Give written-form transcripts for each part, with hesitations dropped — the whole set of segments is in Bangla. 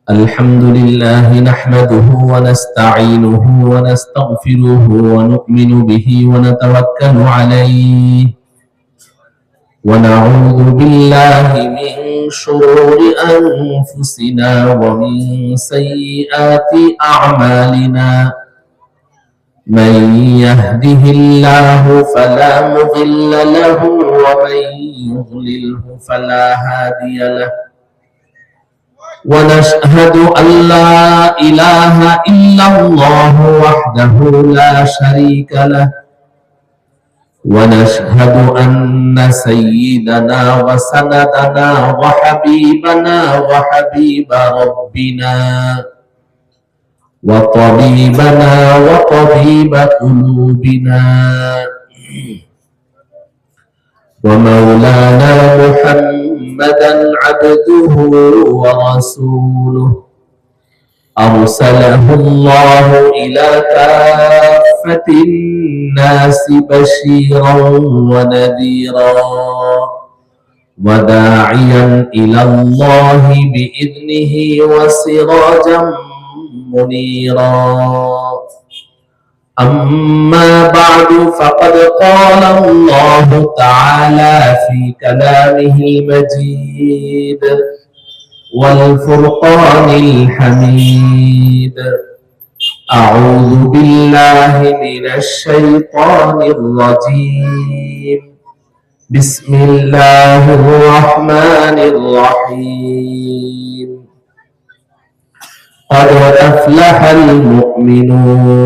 الحمد لله نحمده ونستعينه ونستغفره ونؤمن به ونتوكل عليه ونعوذ بالله من شرور أنفسنا ومن سيئات أعمالنا من يهده الله فلا مضل له ومن يضلله فلا هادي له ونشهد أن لا إله إلا الله وحده لا شريك له ونشهد أن سيدنا وسندنا وحبيبنا وحبيب ربنا وطبيبنا وطبيب قلوبنا ومولانا محمدا عبده ورسوله أرسله الله إلى كافة الناس بشيرا ونذيرا وداعيا إلى الله بإذنه وسراجا منيرا أما بعد فقد قال الله تعالى في كلامه المجيد والفرقان الحميد أعوذ بالله من الشيطان الرجيم بسم الله الرحمن الرحيم قد أفلح المؤمنون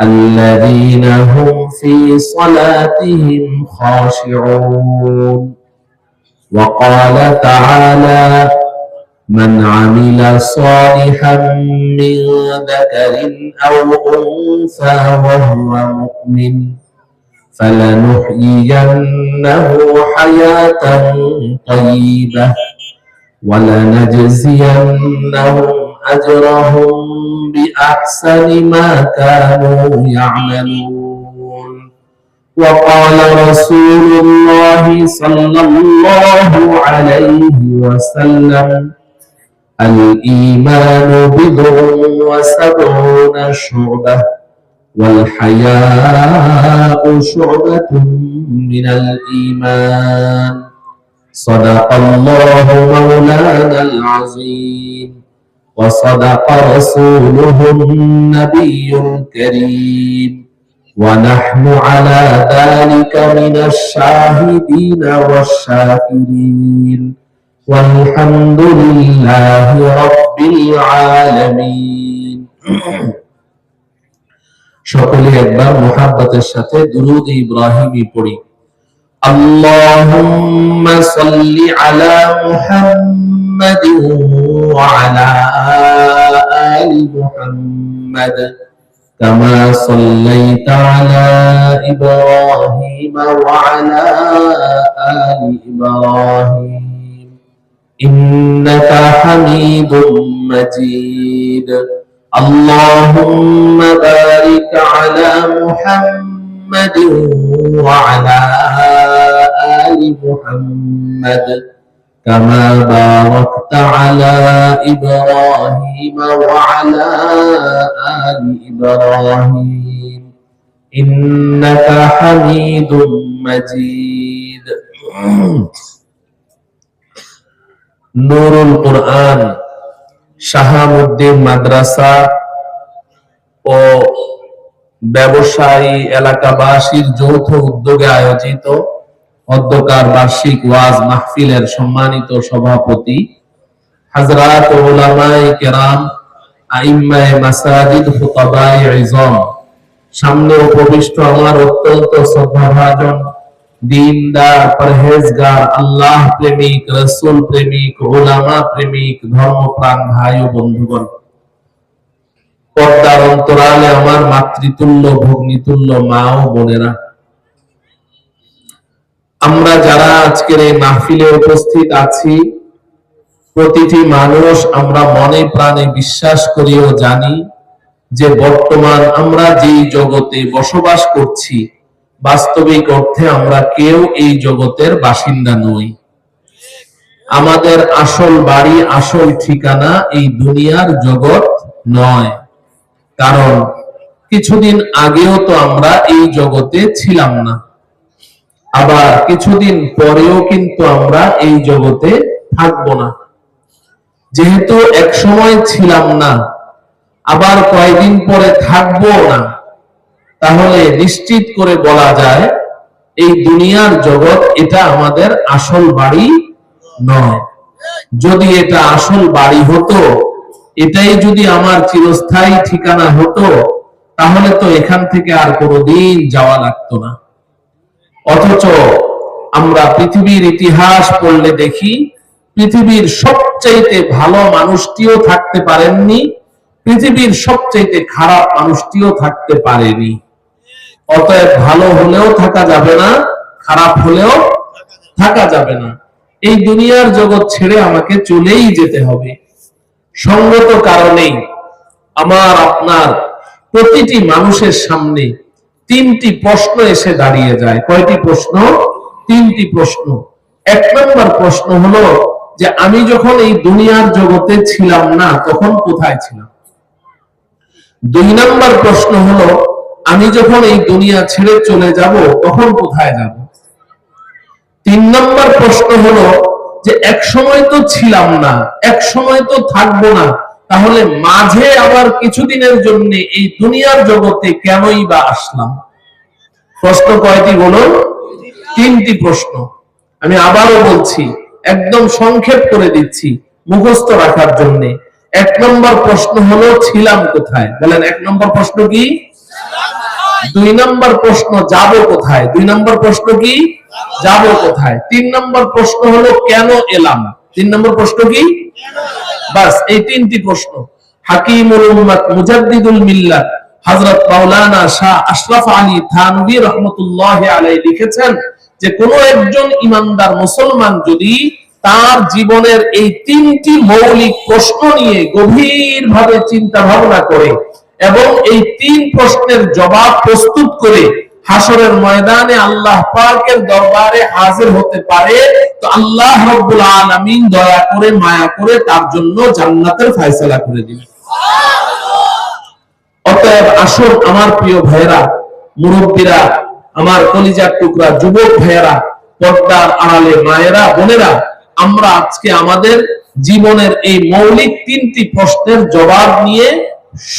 الذين هم في صلاتهم خاشعون وقال تعالى من عمل صالحا من ذكر أو أنثى وهو مؤمن فلنحيينه حياة طيبة ولنجزينهم أجرهم بأحسن ما كانوا يعملون وقال رسول الله صلى الله عليه وسلم الإيمان بضع وسبعون شعبة والحياء شعبة من الإيمان صدق الله مولانا العظيم وصدق رسوله النبي الكريم ونحن على ذلك من الشاهدين والشاكرين والحمد لله رب العالمين সকলে একবার মুহাব্বতের সাথে দুরূদ ইব্রাহিমি পড়ি اللهم صل على محمد وعلى آل محمد كما صليت على إبراهيم وعلى آل إبراهيم إنك حميد مجيد اللهم بارك على محمد وعلى آل محمد كما باركت على إبراهيم وعلى آل إبراهيم إنك حميد مجيد نور القرآن শাহাবুদ্দিন মাদ্রাসা ও ব্যবসায়ী এলাকাবাসীর যৌথ উদ্যোগে আয়োজিত অধ্যকার বার্ষিক ওয়াজ মাহফিলের সম্মানিত সভাপতি হযরত উলামায়ে কেরাম আইম্মায়ে মাসাজিদ খুতাবায়ে ইজম সামনে উপবিষ্ট আমার অত্যন্ত শ্রদ্ধাভাজন দীনদার পরহেজগার আল্লাহ প্রেমিক রাসূল প্রেমিক উলামা প্রেমিক ধর্মপ্রাণ ভাই ও বন্ধুগণ পর্দার অন্তরালে আমার মাতৃতুল্য ভগ্নীতুল্য মা ও বোনেরা আমরা যারা আজকের এই মাহফিলে উপস্থিত আছি প্রতিটি মানুষ আমরা মনে প্রাণে বিশ্বাস করি ও জানি যে বর্তমান আমরা যেই জগতে বসবাস করছি বাস্তবিক অর্থে আমরা কেউ এই জগতের বাসিন্দা নই। আমাদের আসল বাড়ি, আসল ঠিকানা এই দুনিয়ার জগৎ নয়। কারণ কিছুদিন আগেও তো আমরা এই জগতে ছিলাম না, আবার কিছুদিন পরেও কিন্তু আমরা এই জগতে থাকবো না। যেহেতু এক সময় ছিলাম না, আবার কয়েকদিন পরে থাকবো না, তাহলে নিশ্চিত করে বলা যায় এই দুনিয়ার জগৎ এটা আমাদের আসল বাড়ি নয়। যদি এটা আসল বাড়ি হতো, এটাই যদি আমার চিরস্থায়ী ঠিকানা হতো, তাহলে তো এখান থেকে আর কোনোদিন যাওয়া লাগতো না। অথচ আমরা পৃথিবীর ইতিহাস পড়লে দেখি, পৃথিবীর সবচাইতে ভালো মানুষটিও থাকতে পারেননি, পৃথিবীর সবচাইতে খারাপ মানুষটিও থাকতে পারেনি। অতএব ভালো হলেও থাকা যাবে না, খারাপ হলেও থাকা যাবে না। এই দুনিয়ার জগৎ ছেড়ে আমাকে চলেই যেতে হবে। সঙ্গত কারণেই আমার আপনার প্রতিটি মানুষের সামনে তিনটি প্রশ্ন এসে দাঁড়িয়ে যায়। কয়টি প্রশ্ন? তিনটি প্রশ্ন। এক নম্বর প্রশ্ন হলো যে আমি যখন এই দুনিয়ার জগতে ছিলাম না তখন কোথায় ছিলাম। দুই নম্বর প্রশ্ন হলো আমি যখন এই দুনিয়া ছেড়ে চলে যাব তখন কোথায় যাব। তিন নম্বর প্রশ্ন হলো যে এক সময় তো ছিলাম না, এক সময় তো থাকবো না, তাহলে মাঝে আবার কিছুদিনের জন্য এই দুনিয়ার জগতে কেনই বা আসলাম। প্রশ্ন কয়টি বলুন? তিনটি প্রশ্ন। আমি আবারও বলছি, একদম সংক্ষেপ করে দিচ্ছি মুখস্থ রাখার জন্য। এক নম্বর প্রশ্ন হলো ছিলাম কোথায়, বলেন এক নম্বর প্রশ্ন কি? দুই নম্বর প্রশ্ন যাব কোথায়, দুই নম্বর প্রশ্ন কি? যাব কোথায়। তিন নম্বর প্রশ্ন হলো কেন এলাম, তিন নম্বর প্রশ্ন কি? বাস এই তিনটি প্রশ্ন। হাকিমুল উম্মাত মুজাদ্দিদুল মিল্লাত হযরত মাওলানা শাহ আশরাফ আলী থানভী রাহমাতুল্লাহি আলাইহি লিখেছেন যে কোন একজন ইমানদার মুসলমান যদি তার জীবনের এই তিনটি মৌলিক প্রশ্ন নিয়ে গভীরভাবে চিন্তা ভাবনা করে এবং এই তিন প্রশ্নের জবাব প্রস্তুত করে হাসরের ময়দানে আল্লাহ পাকের দরবারে হাজির হতে পারে, তো আল্লাহ রাব্বুল আলামিন দয়া করে মায়া করে তার জন্য জান্নাতের ফয়সালা করে দিবেন। অতএব আসুন আমার প্রিয় ভাইয়েরা, মুরব্বীরা, আমার কলিজার টুকরা যুবক ভাইয়েরা, পর্দার আড়ালে মায়েরা, বোনেরা, আমরা আজকে আমাদের জীবনের এই মৌলিক তিনটি প্রশ্নের জবাব নিয়ে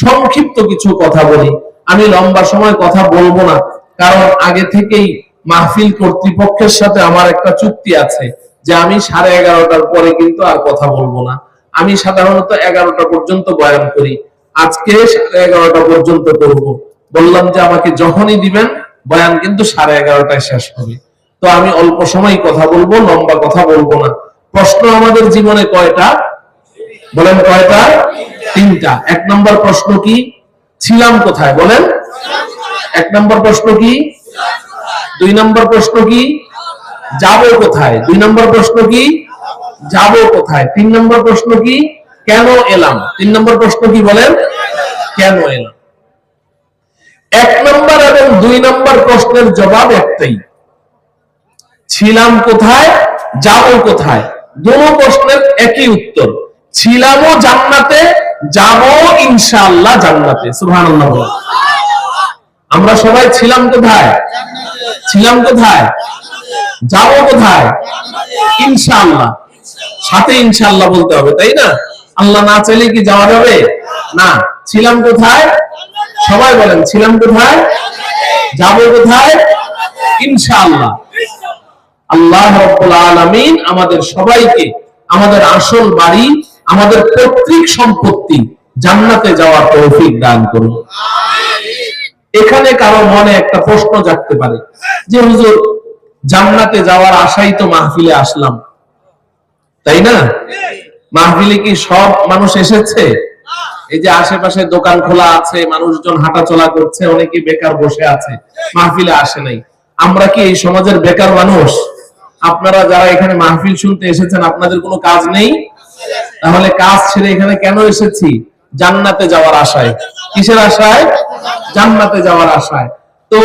সংক্ষিপ্ত কিছু কথা বলি। আমি লম্বা সময় কথা বলবো না, কারণ আগে থেকেই মাহফিল কর্তৃপক্ষের সাথে আমার একটা চুক্তি আছে যে আমি 11:30টার পরে কিন্তু আর কথা বলবো না। আমি সাধারণত 11টা পর্যন্ত বয়ান করি, আজকে 11:30টা পর্যন্ত করব। বললাম যে আমাকে যখনই দিবেন বয়ান কিন্তু 11:30টায় শেষ হবে। তো আমি অল্প সময় কথা বলবো, লম্বা কথা বলবো না। প্রশ্ন আমাদের জীবনে কয়টা? বলেন কয়টা? তিনটা। এক নম্বর প্রশ্ন কি? ছিলাম কোথায়, বলেন। এক নম্বর প্রশ্ন কি? দুই নম্বর প্রশ্ন কি? যাব কোথায়। দুই নম্বর প্রশ্ন কি? যাব কোথায়। তিন নম্বর প্রশ্ন কি? কেন এলাম। তিন নম্বর প্রশ্ন কি বলেন? কেন এলাম। এক নম্বর এবং দুই নম্বর প্রশ্নের জবাব একটাই, ছিলাম কোথায়, যাব কোথায়। দুটো প্রশ্নের একই উত্তর, ছিলামও জান্নাতে, যাবো ইনশাআল্লাহ জান্নাতে। সুবহানাল্লাহ। আমরা সবাই ছিলাম কোথায়? ছিলাম কোথায়? যাব কোথায়? ইনশাআল্লাহ। সাথে ইনশাআল্লাহ বলতে হবে, তাই না? আল্লাহ না চাইলে কি যাওয়া যাবে না? ছিলাম কোথায়? সবাই বলেন ছিলাম কোথায়, যাব কোথায়? ইনশাআল্লাহ। আল্লাহ রাব্বুল আলামিন আমাদের সবাইকে আমাদের আসল বাড়ি, আমাদের পৈতৃক সম্পত্তি জান্নাতে যাওয়ার তৌফিক দান করুন। এখানে কারো মনে একটা প্রশ্ন জাগতে পারে যে হুজুর জান্নাতে যাওয়ার আশাই তো মাহফিলে আসলাম, তাই না? মাহফিলে কি সব মানুষ এসেছে? এই যে আশেপাশে দোকান খোলা আছে, মানুষজন হাঁটাচলা করছে, অনেকে বেকার বসে আছে, মাহফিলে আসে নাই। আমরা কি এই সমাজের বেকার মানুষ? আপনারা যারা এখানে মাহফিল শুনতে এসেছেন আপনাদের কোনো কাজ নেই? তাহলে কাজ ছেড়ে এখানে কেন এসেছি? জান্নাতে যাওয়ার আশায়। কিসের আশায়? জান্নাতে যাওয়ার আশায়। তো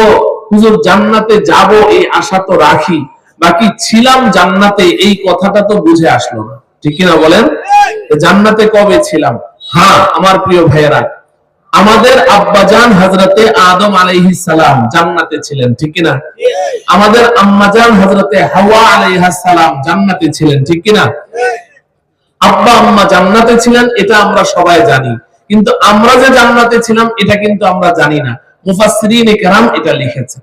হুজুর জান্নাতে যাব এই আশা তো রাখি, বাকি ছিলাম জান্নাতে, এই কথাটা তো বুঝে আসলো না, ঠিক কিনা বলেন? জান্নাতে কবে ছিলাম? হ্যাঁ আমার প্রিয় ভাইয়েরা, আমাদের আব্বাজান হযরতে আদম আলাইহিস সালাম জান্নাতে ছিলেন, ঠিক কিনা? আমাদের আম্মাজান হযরতে হাওয়া আলাইহাস সালাম জান্নাতে ছিলেন, ঠিক কিনা? আব্বা আম্মা জান্নাতে ছিলেন এটা আমরা সবাই জানি, কিন্তু আমরা যে জান্নাতে ছিলাম এটা কিন্তু আমরা জানি না। মুফাসসিরিনে কেরাম এটা লিখেছেন।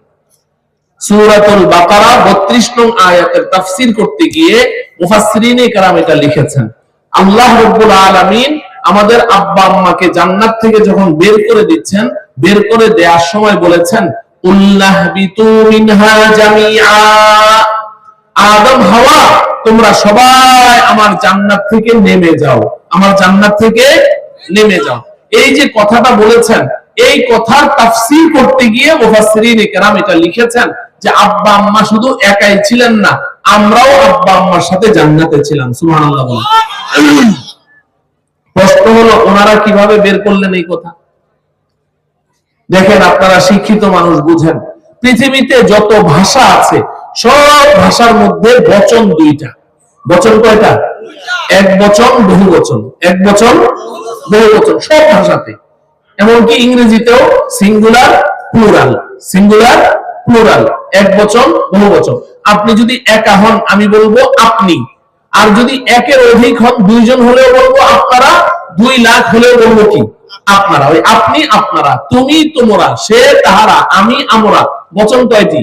সূরাতুল বাকারা 32 নং আয়াতের তাফসীর করতে গিয়ে মুফাসসিরিনে কেরাম এটা লিখেছেন, আল্লাহ রাব্বুল আলামিন আমাদের আব্বা আম্মাকে জান্নাত থেকে যখন বের করে দিচ্ছেন, বের করে দেওয়ার সময় বলেছেন উল্লাহবিতু মিনহা জামিআ, আদম হাওয়া তোমরা সবাই আমার জান্নাত থেকে নেমে যাও, আমার জান্নাত থেকে নেমে যাও। এই যে কথাটা বলেছেন, এই কথার তাফসীর করতে গিয়ে মুফাসসিরিনে কেরাম এটা লিখেছেন যে আব্বা আম্মা শুধু একাই ছিলেন না, আমরাও আব্বা আম্মার সাথে জান্নাতে ছিলাম। সুবহানাল্লাহ বলেন। প্রশ্ন হলো ওনারা কিভাবে বের করলেন এই কথা? দেখেন আপনারা শিক্ষিত মানুষ বুঝেন, পৃথিবীতে যত ভাষা আছে সব ভাষার মধ্যে বচন দুইটা। বচন কয়টা? এক বচন বহু বচন, এক বচন বহু বচন সব ভাষাতে। এমনকি ইংরেজিতেও সিঙ্গুলার প্লুরাল, সিঙ্গুলার প্লুরাল, এক বচন বহু বচন। আপনি যদি একা হন আমি বলবো আপনি, আর যদি একের অধিক হন দুইজন হলেও বলবো আপনারা, 2 লাখ হলেও বলবো কি আপনারা। ওই আপনি আপনারা, তুমি তোমরা, সে তাহারা, আমি আমরা, বচন কয়টি?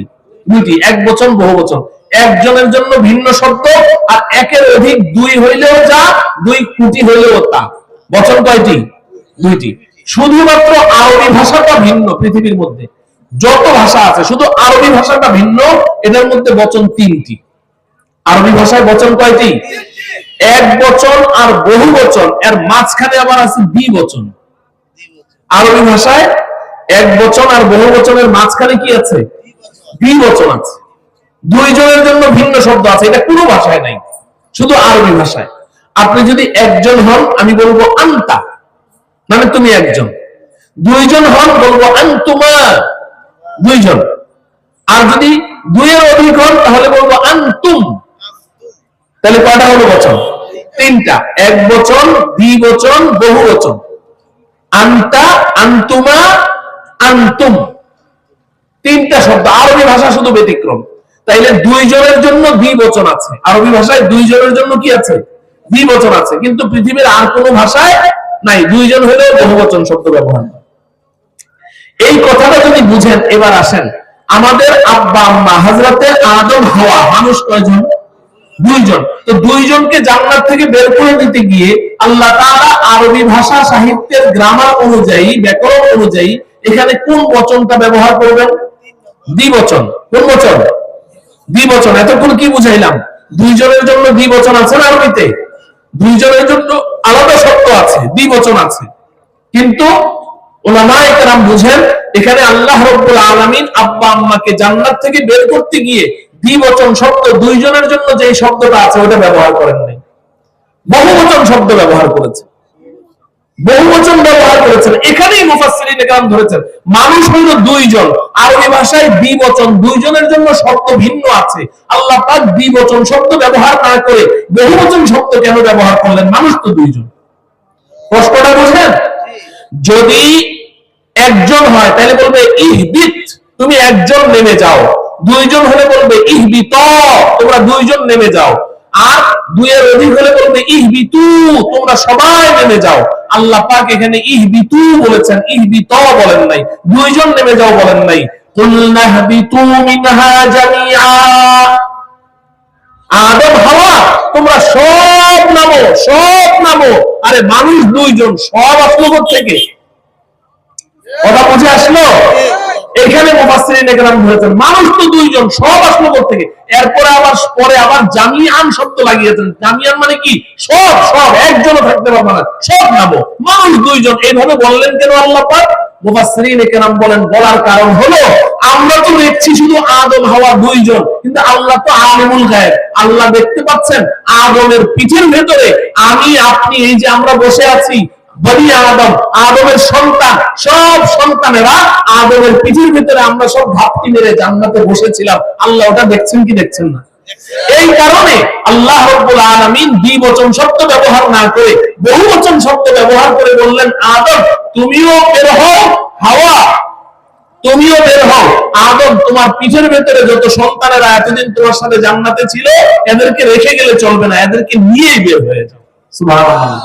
দুইটি, এক বচন বহু বচন। একজনের জন্য ভিন্ন শব্দ, আর একের অধিক 2 হইলেও যা, 2 কোটি হইলেও তা। বচন কয়টি? দুইটি। শুধুমাত্র আরবি ভাষাটা ভিন্ন, পৃথিবীর মধ্যে যত ভাষা আছে শুধু আরবি ভাষাটা ভিন্ন, এটার মধ্যে বচন 3টি। আরবি ভাষায় বচন কয়টি? এক বচন আর বহু বচন, এর মাঝখানে আবার আছে দ্বিবচন। আরবি ভাষায় এক বচন আর বহু বচনের মাঝখানে কি আছে? দ্বিবচন আছে। দুইজনের জন্য ভিন্ন শব্দ আছে, এটা কোনো ভাষায় নাই, শুধু আরবি ভাষায়। আপনি যদি একজন হন আমি বলবো আনতা, মানে তুমি একজন। দুইজন হন বলবো আনতুমা, দুইজন। আর যদি 2 এর অধিক হন তাহলে বলবো আনতুম। তাহলে কয়টা হলো বচন? 3টা, এক বচন, দ্বিবচন, বহু বচন। আনতা, আনতুমা, আনতুম, 3টা শব্দ। আরবি ভাষা শুধু ব্যতিক্রম। তাইলে দুইজনের জন্য দ্বিবচন আছে, আরবি ভাষায় দুইজনের জন্য কি আছে? দ্বিবচন আছে, কিন্তু পৃথিবীর আর কোনো ভাষায় নাই, দুইজন হলেও বহুবচন শব্দ ব্যবহার হয়। এই কথাটা যদি বুঝেন, এবার আসেন আমাদের আব্বা আম্মা হযরতে আদম হাওয়া মানুষ কয়জন? 2 জন। তো 2 জনকে জান্নাত থেকে বের করে দিতে গিয়ে আল্লাহ তাআলা আরবি ভাষা সাহিত্যের গ্রামার অনুযায়ী, ব্যাকরণ অনুযায়ী এখানে কোন বচনটা ব্যবহার করবেন? দ্বিবচন। কোন বচন? দ্বিবচন। এতক্ষণ কি বুঝাইলাম? 2 জনের জন্য দ্বিবচন আছে না আরবিতে? 2 জনের জন্য আলাদা শব্দ আছে, দ্বিবচন আছে। কিন্তু উলামায়ে কেরাম বুঝেন এখানে আল্লাহ রাব্বুল আলামিন আব্বা আম্মাকে জান্নাত থেকে বের করতে গিয়ে দ্বিবচন শব্দ 2 জনের জন্য যে শব্দটা আছে ওটা ব্যবহার করেন নাই, বহুবচন শব্দ ব্যবহার করেছে, বহুবচন ব্যবহার করেছেন। এখানেই মুফাসসিরিনে কেরাম ধরেছেন মানুষ হলো 2 জন, আরবি ভাষায় দ্বিবচন, 2 জনের জন্য শব্দ ভিন্ন আছে। আল্লাহ পাক দ্বিবচন শব্দ ব্যবহার না করে বহুবচন শব্দ কেন ব্যবহার করলেন? মানুষ তো 2 জন। প্রশ্নটা বুঝেন? যদি একজন হয় তাহলে বলবে ইহবিত, তুমি একজন নেমে যাও। 2 জন হলে বলবে ইহবিত, তোমরা 2 জন নেমে যাও। আর 2 এর অধিক হলে বলবে ইহবিতু, তোমরা সবাই নেমে যাও। আল্লাহ পাক এখানে ইহবিতু বলেছেন, ইহবিত বলেন নাই, 2 জন নেমে যাও বলেন নাই। কুলনাহবিতু মিনহা জামিআ, আদম হাওয়া তোমরা সব নামো, সব নামো। আরে মানুষ 2 জন, সব আসলো থেকে। কথা বুঝে আসলো? এখানে মুফাসসিরিনে কেরাম বলেছেন মানুষ তো 2 জন, সব আসলো থেকে। এরপরে আবার জামিআন শব্দ লাগিয়েছেন। জামিআন মানে কি? সব, সব, একজনও থাকতে পারবে না, সব নামো। মানুষ 2 জন, এইভাবে বললেন কেন আল্লাহ পাক? মুফাসসিরিনে কেরাম বলেন বলার কারণ হলো আমরা তো দেখছি শুধু আদম হাওয়া 2 জন, কিন্তু আল্লাহ তো আলিমুল গায়ব। আল্লাহ দেখতে পাচ্ছেন আদমের পিঠের ভেতরে আমি আপনি, এই যে আমরা বসে আছি, বনি আদম, আদমের সন্তান, সব সন্তানেরা আদমের পিঠের ভিতরে আমরা সব ঘাপটি মেরে জান্নাতে বসেছিলাম। আল্লাহ ওটা দেখছেন কি দেখছেন না? এই কারণে আল্লাহ রাব্বুল আলামিন দ্বিবচন শব্দ ব্যবহার না করে বহুবচন শব্দ ব্যবহার করে বললেন, আদম তুমিও বের হও, হাওয়া তুমিও বের হও। আদম তোমার পিঠের ভেতরে যত সন্তানেরা এতদিন তোমার সাথে জান্নাতে ছিল, এদেরকে রেখে গেলে চলবে না, এদেরকে নিয়েই বের হয়ে যাও। সুবহানাল্লাহ।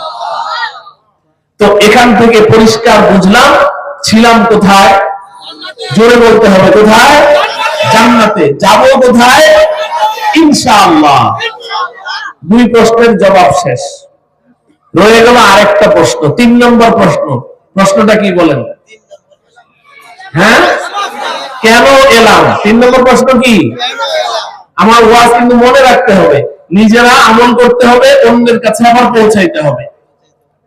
তো এখান থেকে পরিষ্কার বুঝলাম ছিলাম কোথায়, জোরে বলতে হবে, কোথায়? জান্নাতে। যাব কোথায়? ইনশাআল্লাহ। দুই প্রশ্নের জবাব শেষ, রয়ে গেল আরেকটা প্রশ্ন, 3 নম্বর প্রশ্ন। প্রশ্নটা কি বলেন? হ্যাঁ, কেন এলাম? 3 নম্বর প্রশ্ন কি? আমার ওয়াজ কিন্তু মনে রাখতে হবে, নিজেরা আমল করতে হবে, অন্যের কাছে আবার পৌঁছাইতে হবে,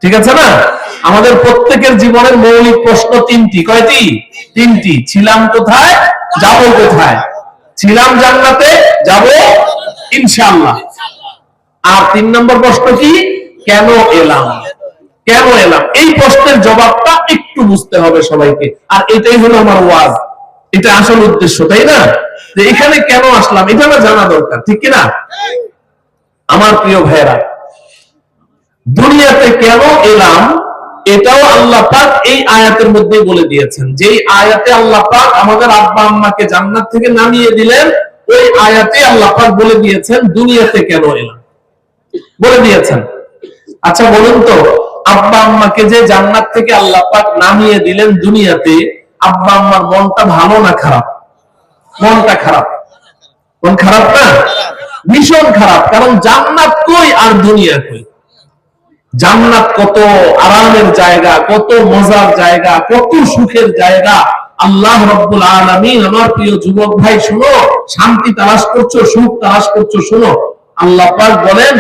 ঠিক আছে না? আমাদের প্রত্যেকের জীবনের মৌলিক প্রশ্ন 3টি। কয়টি? 3টি। ছিলাম কোথায়, যাব কোথায়? ছিলাম জান্নাতে, যাব ইনশাআল্লাহ। আর 3 নম্বর প্রশ্ন কি? কেন এলাম? কেন এলাম? এই প্রশ্নের জবাবটা একটু বুঝতে হবে সবাইকে। আর এটাই হলো আমার ওয়াজ, এটা আসল উদ্দেশ্য, তাই না? যে এখানে কেন আসলাম এটা আমার জানা দরকার, ঠিক কি না? আমার প্রিয় ভাইয়েরা, দুনিয়াতে কেন এলাম এটাও আল্লাহ পাক এই আয়াতের মধ্যে বলে দিয়েছেন। যেই আয়াতে আল্লাহ পাক আমাদের আব্বা আম্মাকে জান্নাত থেকে নামিয়ে দিলেন, ওই আয়াতে আল্লাহ পাক বলে দিয়েছেন দুনিয়াতে কেন এলাম, বলে দিয়েছেন। আচ্ছা বলুন তো, আব্বা আম্মাকে যে জান্নাত থেকে আল্লাহ পাক নামিয়ে দিলেন দুনিয়াতে, আব্বা আম্মার মনটা ভালো না খারাপ? মনটা খারাপ। মন খারাপ না? ভীষণ খারাপ। কারণ জান্নাত কই আর দুনিয়া কই? জান্নাত কত আরামের জায়গা, কত মজার জায়গা, কত সুখের জায়গা। আল্লাহ রাব্বুল আলামিন, আমার প্রিয় যুবক ভাই শুনো, শান্তি তালাশ করছো, সুখ তালাশ করছো, শুনো, আল্লাহ পাক বলেন,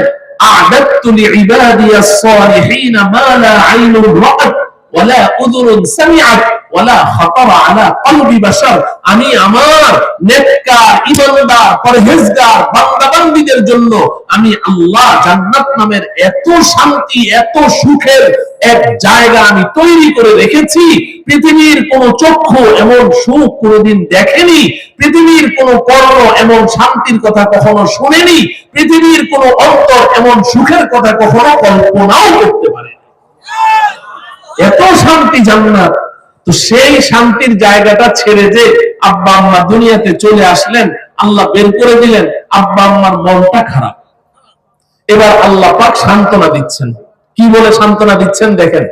আ'দাতু লিইবাদিয়াস সালিহিন মা লা আইনুন রাআত ওয়া লা উযুনুন সামিআত ওয়া লা খাতারা আলা কলবি বাশার। আমি আমার নেককার, ঈমানদার, পরহেজগার বান্দা-বান্দীদের জন্য আমি আল্লাহ জান্নাত নামের এত শান্তি, এত সুখের এক জায়গা আমি তৈরি করে রেখেছি। পৃথিবীর কোন চক্ষু এমন সুখ কোনোদিন দেখেনি, পৃথিবীর কোন কর্ণ এমন শান্তির কথা কখনো শুনেনি, পৃথিবীর কোন অন্তর এমন সুখের কথা কখনো কল্পনাও করতে পারেনি। এত শান্তি জান্নাত। তো সেই শান্তির জায়গাটা ছেড়ে যে আব্বা আম্মা দুনিয়াতে চলে আসলেন, আল্লাহ বের করে দিলেন, আব্বা আম্মার মনটা খারাপ। এবার আল্লাহ পাক সান্ত্বনা দিচ্ছেন। কি বলে সান্ত্বনা দিচ্ছেন দেখেন,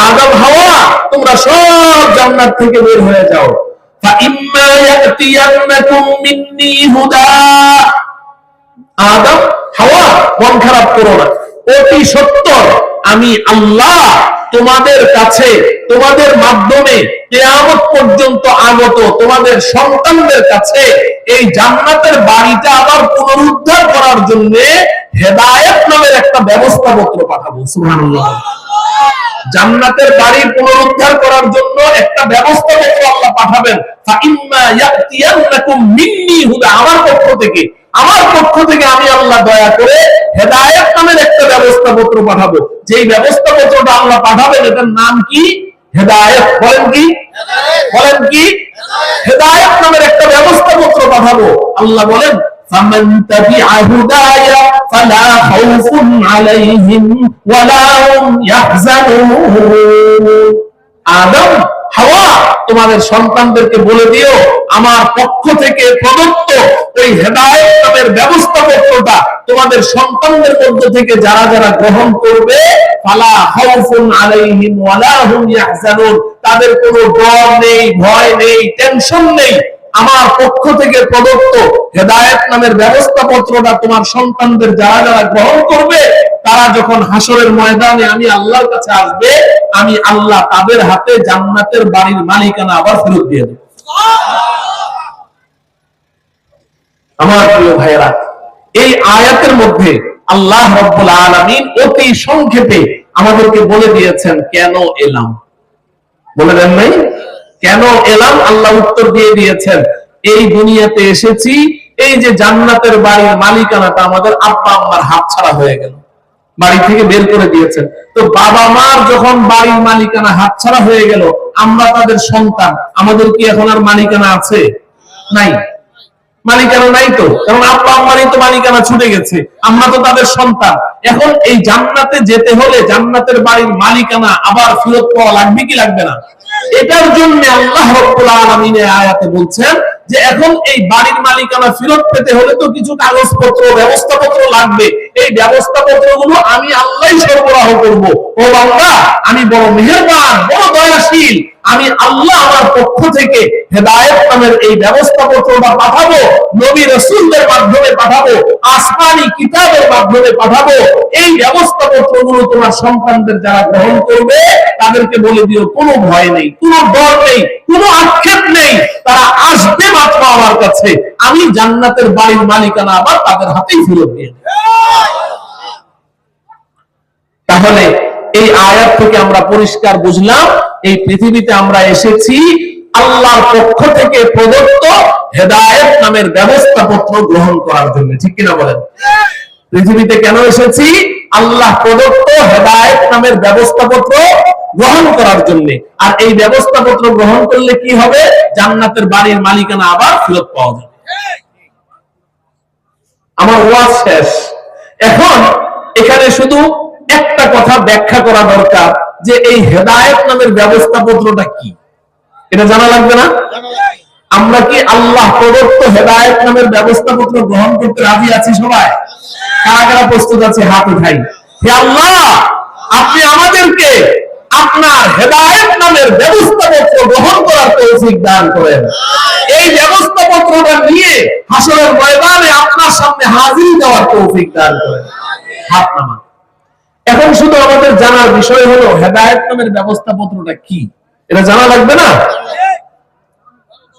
আদম হাওয়া তোমরা সব জান্নাত থেকে বের হয়ে যাও। আদম হাওয়া মন খারাপ করো না, অতি সত্তর আমি আল্লাহ তোমাদের কাছে, তোমাদের মাধ্যমে কিয়ামত পর্যন্ত আগত তোমাদের সন্তানদের কাছে এই জান্নাতের বাড়িটা আবার পুনরুদ্ধার করার জন্য হেদায়েত নামের একটা ব্যবস্থাপত্র পাঠাবো। সুবহানাল্লাহ। জান্নাতের বাড়ি পুনরুদ্ধার করার জন্য একটা ব্যবস্থাপত্র আল্লাহ পাঠাবেন। ফাইম্মা ইয়াতিয়ান্নাকুম মিন্নি হুদা, আমার পক্ষ থেকে আমি আল্লাহ দয়া করে হেদায়েত নামের একটা ব্যবস্থাপত্র পাঠাবো। যেই ব্যবস্থাপত্রটা আল্লাহ পাঠাবেন এটার নাম কি? হেদায়েত। বলেন কি? বলেন কি? হেদায়েত নামের একটা ব্যবস্থাপত্র পাঠাবো। আল্লাহ বলেন, ফামান তাবিআ হুদায়া ফালা খাউফুন আলাইহিম ওয়ালা হুম ইয়াহজানুন। আদম হাওয়া তোমাদের সন্তানদেরকে বলে দিও, আমার পক্ষ থেকে প্রদত্ত ওই হেদায়েত নামের ব্যবস্থাপত্রটা তোমাদের সন্তানদের মধ্য থেকে যারা যারা গ্রহণ করবে, ফালা খাউফুন আলাইহিম ওয়ালা হুম ইয়াহজানুন, তাদের কোনো ডর নেই, ভয় নেই, টেনশন নেই। আমার পক্ষ থেকে প্রদত্ত হেদায়েত নামের ব্যবস্থাপত্রটা তোমার সন্তানদের যারা যারা গ্রহণ করবে, তারা যখন হাসরের ময়দানে আমি আল্লাহর কাছে আসবে, আমি আল্লাহ তাদের হাতে জান্নাতের বাড়ির মালিকানা আবার ফেরত দিয়ে দেব। আমার প্রিয় ভাইয়েরা, এই আয়াতের মধ্যে আল্লাহ রাব্বুল আলামিন অতি সংক্ষেপে আমাদেরকে বলে দিয়েছেন কেন এলাম। বলে দেন নাই? কেন এলাম আল্লাহ উত্তর দিয়ে দিয়েছেন, এই দুনিয়াতে এসেছি, এই যে জান্নাতের বাড়ির মালিকানাটা আমাদের আব্বা আম্মার হাত ছাড়া হয়ে গেল। বাড়ি থেকে বের করে দিয়েছেন। তো বাবা মার যখন বাড়ির মালিকানা হাতছাড়া হয়ে গেল, আমরা তাদের সন্তান, আমাদের কি এখন আর মালিকানা আছে? নাই, মালিকানা নাই তো, কারণ আব্বা আম্মারই তো মালিকানা ছুটে গেছে, আমরা তো তাদের সন্তান। এখন এই জান্নাতে যেতে হলে জান্নাতের বাড়ির মালিকানা আবার ফেরত পাওয়া লাগবে কি লাগবে না? এটার জন্য আল্লাহ রাব্বুল আলামিন আয়াতে বলছেন যে এখন এই বাড়ির মালিকানা ফেরত পেতে হলে তো কিছু কাগজপত্র ব্যবস্থাপত্র লাগবে, এই ব্যবস্থাপত্রগুলো আমি আল্লাহই সরবরাহ করব। ও বান্দা, আমি বড় মেহেরবান, বড় দয়াশীল, আমি আল্লাহ আমার পক্ষ থেকে হেদায়েত নামের এই ব্যবস্থাপত্রটা পাঠাবো, নবী রাসূলদের মাধ্যমে পাঠাবো, আসমানি কিতাবের মাধ্যমে পাঠাবো। এই ব্যবস্থাপত্রগুলো তোমার সন্তানদের যারা গ্রহণ করবে তাদেরকে বলে দিও কোনো ভয় নেই, কোনো ডর নেই, কোনো আক্ষেপ নেই, তারা আসবে মাত্র আমার কাছে, আমি জান্নাতের বাড়ির মালিকানা আবার তাদের হাতেই ফেরত দিয়ে দেব। তাহলে এই আয়াত থেকে আমরা পরিষ্কার বুঝলাম এই পৃথিবীতে আমরা এসেছি আল্লাহর পক্ষ থেকে প্রদত্ত হেদায়েত নামের ব্যবস্থাপত্র গ্রহণ করার জন্য, ঠিক কিনা বলেন? পৃথিবীতে কেন এসেছি? আল্লাহ প্রদত্ত হেদায়েত নামের ব্যবস্থাপত্র গ্রহণ করার জন্য। আর এই ব্যবস্থাপত্র গ্রহণ করলে কি হবে? জান্নাতের বাড়ির মালিকানা আবার ফেরত পাওয়া যাবে। আমার ওয়াজ শেষ। এখন এখানে শুধু একটা কথা ব্যাখ্যা করা দরকার যে এই হেদায়েত নামের ব্যবস্থাপত্রটা কি, এটা জানা লাগবে না? আমরা কি আল্লাহ প্রদত্ত হেদায়েত নামের ব্যবস্থাপত্র গ্রহণ করতে রাজি আছি সবাই? কারা কারা প্রস্তুত আছে? হাত উঠাই। হে আল্লাহ, আপনি আমাদেরকে আপনার হেদায়েত নামের ব্যবস্থাপত্র গ্রহণ করার তৌফিক দান করেন। এই ব্যবস্থাপত্রটা নিয়ে হাসরের ময়দানে আপনার সামনে হাজির দেওয়ার তৌফিক দান করেন। হাত নামান। এখন শুধু আমাদের জানার বিষয় হলো হেদায়েত নামের ব্যবস্থাপত্রটা কি, এটা জানা লাগবে না?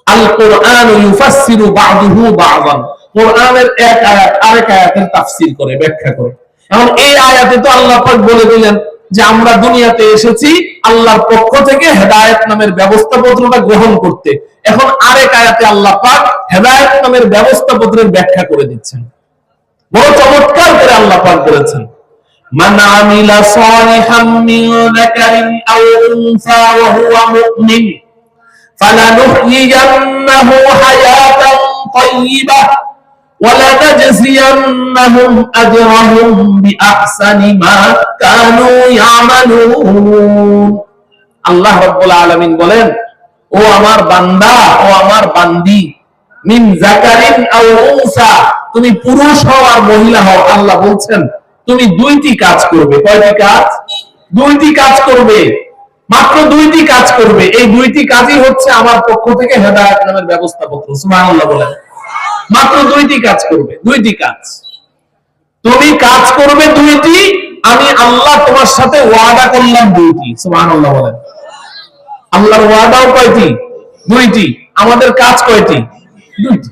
আল কোরআন ইউফাসসিরু বা'দুহু বা'দান, কোরআনের এক আয়াত আরেক আয়াতের তাফসীর করে, ব্যাখ্যা করে। এখন এই আয়াতে তো আল্লাহ পাক বলে দিলেন যে আমরা দুনিয়াতে এসেছি আল্লাহর পক্ষ থেকে হেদায়েত নামের ব্যবস্থাপত্রটা গ্রহণ করতে। এখন আরেক আয়াতে আল্লাহ পাক হেদায়েত নামের ব্যবস্থাপত্রের ব্যাখ্যা করে দিচ্ছেন, বড় চমৎকার করে আল্লাহ পাক বলেছেন, মান আমিলা সালিহাম মিন যাকারিন আও উনসা ওয়া হুয়া মুমিন ফালানুহয়িয়ান্নাহু হায়াতান তাইয়্যিবাহ ওয়া লানাজজিয়ান্নাহুম আজরাহুম বিআহসানি মা কানু ইয়ামালুন। আল্লাহ রাব্বুল আলামিন বলেন, ও আমার বান্দা, ও আমার বান্দি, মিন যাকারিন আও উনসা, তুমি পুরুষ হও আর মহিলা হও, আল্লাহ বলছেন তুমি দুইটি কাজ করবে। কয়টি কাজ? দুইটি কাজ করবে, মাত্র দুইটি কাজ করবে। এই দুইটি কাজই হচ্ছে আমার পক্ষ থেকে হেদায়েত নামের ব্যবস্থাপত্র। সুবহানাল্লাহ বলেন। মাত্র দুইটি কাজ করবে, দুইটি কাজ তুমি কাজ করবে, দুইটি আমি আল্লাহ তোমার সাথে ওয়াদা করলাম, দুইটি। সুবহানাল্লাহ বলেন। আল্লাহর ওয়াদাও কয়টি? দুইটি। আমাদের কাজ কয়টি? দুইটি।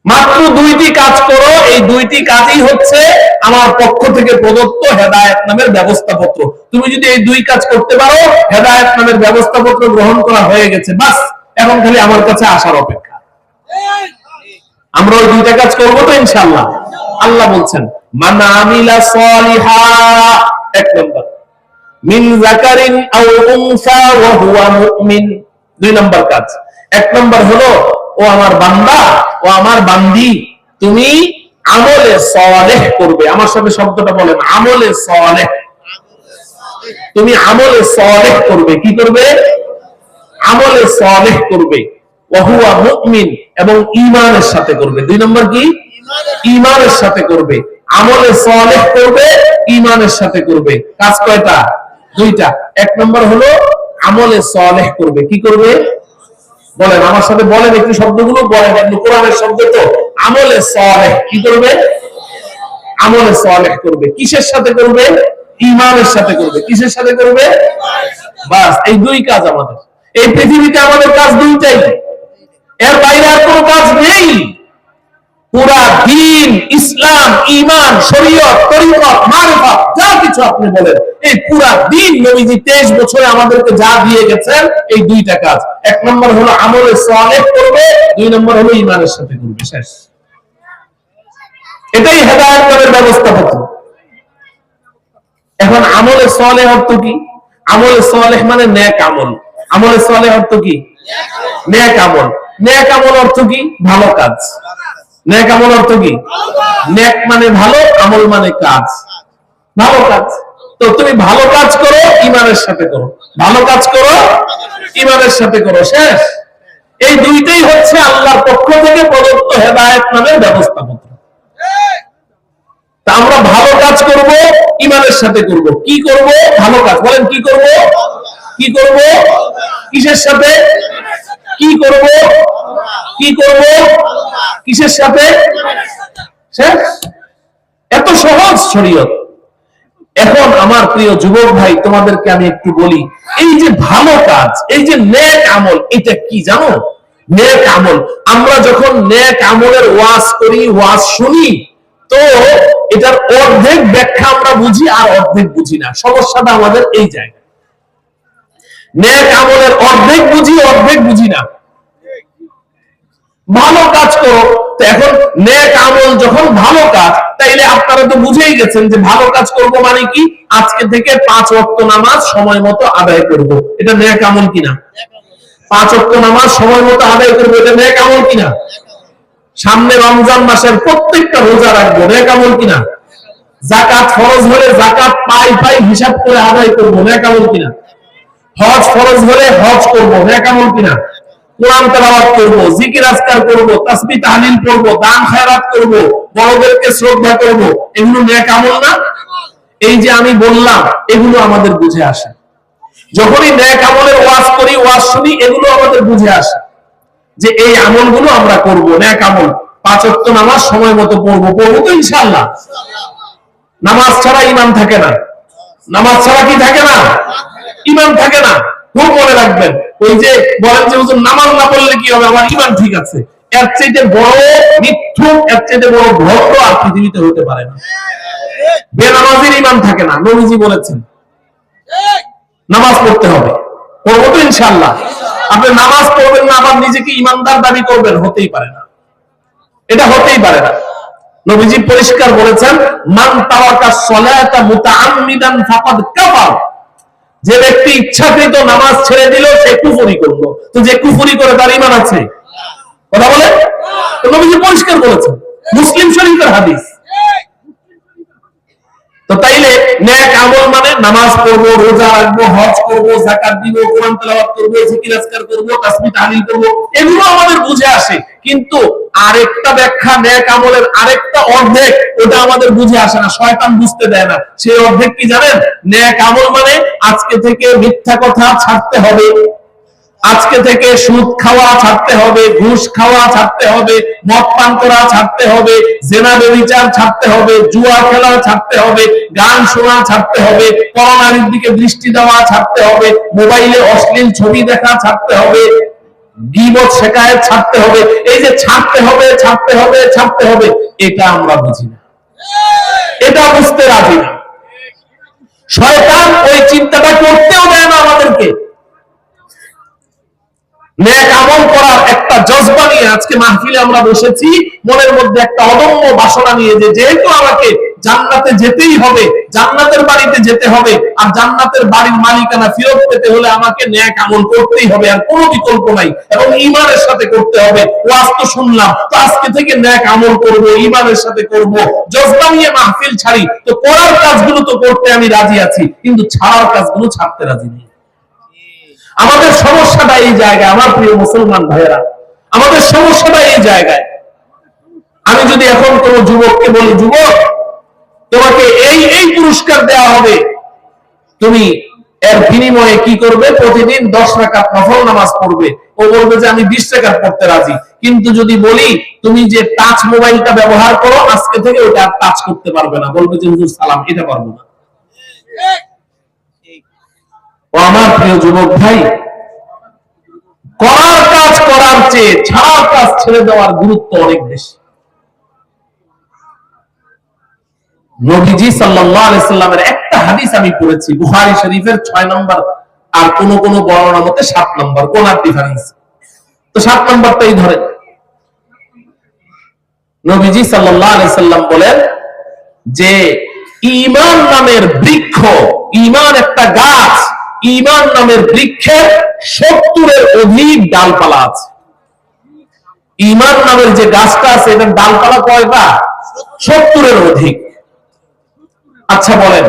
মাত্র দুইটি কাজ করো, এই দুইটি কাজই হচ্ছে আমার পক্ষ থেকে প্রদত্ত হেদায়েত নামের ব্যবস্থাপত্র। তুমি যদি এই দুই কাজ করতে পারো, হেদায়েত নামের ব্যবস্থাপত্র গ্রহণ করা হয়ে গেছে, বাস এখন খালি আমার কাছে আসার অপেক্ষা। আমরা ওই দুইটা কাজ করবো তো ইনশাআল্লাহ। আল্লাহ বলছেন মান আমিলা সালিহা, এক নম্বর, মিন যাকারিন আও উনসা ওয়া হুয়া মুমিন, দুই নম্বর কাজ। এক নম্বর হলো, ও আমার বান্দা, ও আমার বান্দি, তুমি আমলে সালেহ করবে। আমার সাথে শব্দটা বলেন, আমলে সালেহ। তুমি আমলে সালেহ করবে। কি করবে? আমলে সালেহ করবে। ওয়া হুয়া মুমিন, এবং ঈমানের সাথে করবে। দুই নম্বর কি? ঈমানের সাথে করবে। আমলে সালেহ করবে, ঈমানের সাথে করবে। কাজ কয়টা? দুইটা। এক নম্বর হলো আমলে সালেহ করবে। কি করবে? বলেন আমার সাথে, বলেন একটু শব্দগুলো বলেন, এগুলো কোরআনের শব্দ তো। আমলে সালেহ কি করবে? আমলে সালেহ করবে। কিসের সাথে করবে? ঈমানের সাথে করবে। কিসের সাথে করবে? বাস, এই দুই কাজ আমাদের। এই পৃথিবীতে আমাদের কাজ দুইটাই, এর বাইরে আর কোনো কাজ নেই। পুরা দ্বীন, ইসলাম, ঈমান, শরীয়ত, তরিকত, মারিফাত, যা কিছু আপনি বলেন, এই পুরা দ্বীন নবীজি 23 বছরে আমাদেরকে যা দিয়ে গেছেন, এই দুইটা কাজ। এক নম্বর হলো আমলে সালেহ করবে, দুই নম্বর হলো ঈমানের সাথে করবে। শেষ। এটাই হেদায়েত নামের ব্যবস্থাপত্র। আমলে সালেহ অর্থ কি? আমলে সালেহ মানে নেক আমল। আমলে সালেহ অর্থ কি? নেক আমল। নেক আমল অর্থ কি? ভালো কাজ। নেক আমল অর্থ কি? নেক মানে ভালো, আমল মানে কাজ, ভালো কাজ। তো তুমি ভালো কাজ করো, ঈমানের সাথে করো, ভালো কাজ করো, ঈমানের সাথে করো, শেষ। এই দুইটাই হচ্ছে আল্লাহর পক্ষ থেকে প্রদত্ত হেদায়েত নামের ব্যবস্থাপত্র। তা আমরা ভালো কাজ করব, ঈমানের সাথে করব। কি করব? ভালো কাজ। বলেন কি করব? কি করব? কিসের সাথে? কি করব? কি করব? কিসের সাথে? শেষ। এত সহজ শরীয়ত। এখন আমার প্রিয় যুবক ভাই, তোমাদেরকে আমি একটু বলি, এই যে ভালো কাজ, এই যে নেক আমল, এটা কি জানো? নেক আমল, আমরা যখন নেক আমলের ওয়াজ করি, ওয়াজ শুনি, তো এটার অর্ধেক ব্যাখ্যা আমরা বুঝি আর অর্ধেক বুঝি না। সমস্যাটা আমাদের এই জায়গায়। নেক আমলের অর্ধেক বুঝি, অর্ধেক বুঝি না। ভালো কাজ করো, তো এখন নেক আমল যখন ভালো কাজ, তাইলে আপনারা তো বুঝেই গেছেন যে ভালো কাজ করব মানে কি? আজকে থেকে 5 ওয়াক্ত নামাজ সময় মতো আদায় করব, এটা নেক আমল কিনা? 5 ওয়াক্ত নামাজ সময় মতো আদায় করব, এটা নেক আমল কিনা? সামনে রমজান মাসের প্রত্যেকটা রোজা রাখবো, নেক আমল কিনা? যাকাত ফরজ হলে যাকাত পাই পাই হিসাব করে আদায় করব, নেক আমল কিনা? হজ ফরজ হলে হজ করব, নেক আমল কিনা? কোরআন তেলাওয়াত করব, জিকির আজকার করব, তাসবিহ তাহলিল করব, দান খয়রাত করব, বড়দেরকে শ্রদ্ধা করব, এগুলো নেক আমল না? এই যে আমি বললাম, এগুলো আমাদের বুঝে আসে। যখনই নেক আমলের ওয়াজ করি, ওয়াজ শুনি, এগুলো আমাদের বুঝে আসে যে এই আমলগুলো আমরা করব, নেক আমল। 5 ওয়াক্ত নামাজ সময় মতো পড়বো, পড়বো তো ইনশাআল্লাহ। নামাজ ছাড়া ঈমান থাকে না। নামাজ ছাড়া কি থাকে না? ঈমান থাকে না। খুব মনে রাখবেন। ওই যে বলেন যে হুজুর নামাজ না পড়লে কি হবে, আমার ঈমান ঠিক আছে, এর চাইতে বড় মিথ্যুক, এর চাইতে বড় ভণ্ড আর পৃথিবীতে হতে পারে না। বেনামাজির ঈমান থাকে না। নবীজি বলেছেন নামাজ পড়তে হবে, পড়বো তো ইনশাআল্লাহ। আপনি নামাজ পড়বেন না, আবার নিজেকে ঈমানদার দাবি করবেন, হতেই পারে না, এটা হতেই পারে না। নবীজি পরিষ্কার বলেছেন, মান তাওয়াকা সলাতা মুতাআম্মিদান ফাকাদ কাফার। যে ব্যক্তি ইচ্ছাকৃত নামাজ ছেড়ে দিল, সে কুফরি করলো। তো যে কুফরি করে তার ঈমান আছে? কথা বলে। তো নবীজি পরিষ্কার বলেছেন, মুসলিম শরীফের হাদিস। তো তাইলে নেক আমল মানে নামাজ পড়বো, রোজা রাখবো, হজ করবো, যাকাত দিব, কোরআন তেলাওয়াত করবো, জিকির আজকার করবো, তাসবিহ তাহলিল করবো, এগুলো আমাদের বুঝে আসে। কিন্তু আরেকটা ব্যাখ্যা, নেক আমলের আরেকটা অর্ধেক, ওটা আমাদের বুঝে আসে না, শয়তান বুঝতে দেয় না। সেই অর্ধেক কি জানেন? নেক আমল মানে আজকে থেকে মিথ্যা কথা ছাড়তে হবে, আজকে থেকে সুদ খাওয়া ছাড়তে হবে, ঘুষ খাওয়া ছাড়তে হবে, মদ পান করা ছাড়তে হবে, জেনা ব্যভিচার ছাড়তে হবে, জুয়া খেলা ছাড়তে হবে, গান শোনা ছাড়তে হবে, পরনারীর দিকে দৃষ্টি দেওয়া ছাড়তে হবে, মোবাইলে অশ্লীল ছবি দেখা ছাড়তে হবে, গীবত শিকায়েত ছাড়তে হবে। এই যে ছাড়তে হবে, ছাড়তে হবে, ছাড়তে হবে, এটা আমরা বুঝি না, এটা বুঝতে রাজি না। শয়তান ওই চিন্তাটা করতেও দেয় না আমাদেরকে। নেক আমল করার একটা জজবা নিয়ে আজকে মাহফিলে আমরা বসেছি, মনের মধ্যে একটা অদম্য বাসনা নিয়ে, যে যেহেতু আমাকে জান্নাতে যেতেই হবে, জান্নাতের বাড়িতে যেতে হবে, আর জান্নাতের বাড়ির মালিকানা ফেরত পেতে হলে আমাকে নেক আমল করতেই হবে, আর কোনো বিকল্প নাই, এবং ঈমানের সাথে করতে হবে। ওয়াজ তো শুনলাম, তো আজকে থেকে নেক আমল করব, ঈমানের সাথে করব। জজবা নিয়ে মাহফিল ছাড়ি, তো করার কাজগুলো তো করতে আমি রাজি আছি, কিন্তু ছাড়ার কাজগুলো ছাড়তে রাজি নেই। আমাদের সমস্যাটা এই জায়গায়, আমার প্রিয় মুসলমান ভাইয়েরা, আমাদের সমস্যাটা এই জায়গায়। আমি যদি এখন কোন যুবককে বলি, যুবক তোমাকে এই এই পুরস্কার দেওয়া হবে, তুমি এর বিনিময়ে কি করবে? প্রতিদিন 10 রাকাত নফল নামাজ পড়বে। ও বলবে যে আমি 20 রাকাত পড়তে রাজি। কিন্তু যদি বলি তুমি যে টাচ মোবাইলটা ব্যবহার করো, আজকে থেকে ওটা টাচ করতে পারবে না, বলবে যে হুজুর সালাম, এটা পারবো না। ও আমার প্রিয় যুবক ভাই, করার কাজ করার চেয়ে ছাড়ার কাজ ছেড়ে দেওয়ার গুরুত্ব অনেক বেশি। নবীজি সাল্লাল্লাহু আলাইহি সাল্লামের একটা হাদিস আমি পড়েছি, বুখারী শরীফের 6 নম্বর, আর কোন কোন বর্ণনা মতে 7 নম্বর, কোনার ডিফারেন্স, তো 7 নম্বরটাই ধরেন। নবীজি সাল্লাল্লাহু আলাইহি সাল্লাম বলেন যে ঈমান নামের বৃক্ষ, ঈমান একটা গাছ, ঈমান নামের বৃক্ষের 70-এর অধিক ডালপালা আছে। ঈমান নামের যে গাছটা আছে এটার ডালপালা কয়টা? 70-এর অধিক। আচ্ছা বলেন,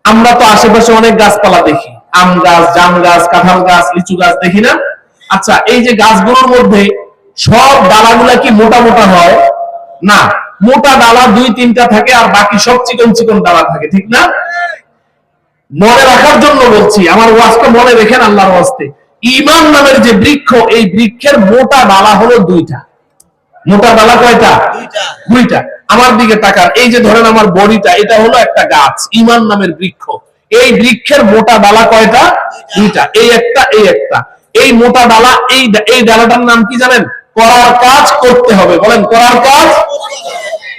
আমরা তো আশেপাশে অনেক গাছপালা দেখি, আম গাছ, জাম গাছ, কাঁঠাল গাছ, লিচু গাছ দেখি না? আচ্ছা, এই যে গাছগুলোর মধ্যে সব ডালাগুলা কি মোটা মোটা হয়? না, মোটা ডালা 2-3টা থাকে আর বাকি সব চিকন চিকন ডালা থাকে, ঠিক না? মনে রাখার জন্য বলছি, আমার ওয়াজটা মনে রেখেন আল্লাহর ওয়াস্তে। ঈমান নামের যে বৃক্ষ, এই বৃক্ষের মোটা ডালা হলো 2টা। মোটা ডালা কয়টা? 2টা। আমার দিকে তাকান, এই যে ধরেন আমার বডিটা, এটা হলো একটা গাছ, ঈমান নামের বৃক্ষ। এই বৃক্ষের মোটা ডালা কয়টা? 2টা। এই একটা, এই একটা। এই মোটা ডালা, এই ডালাটার নাম কি জানেন? করার কাজ করতে হবে। বলেন, করার কাজ।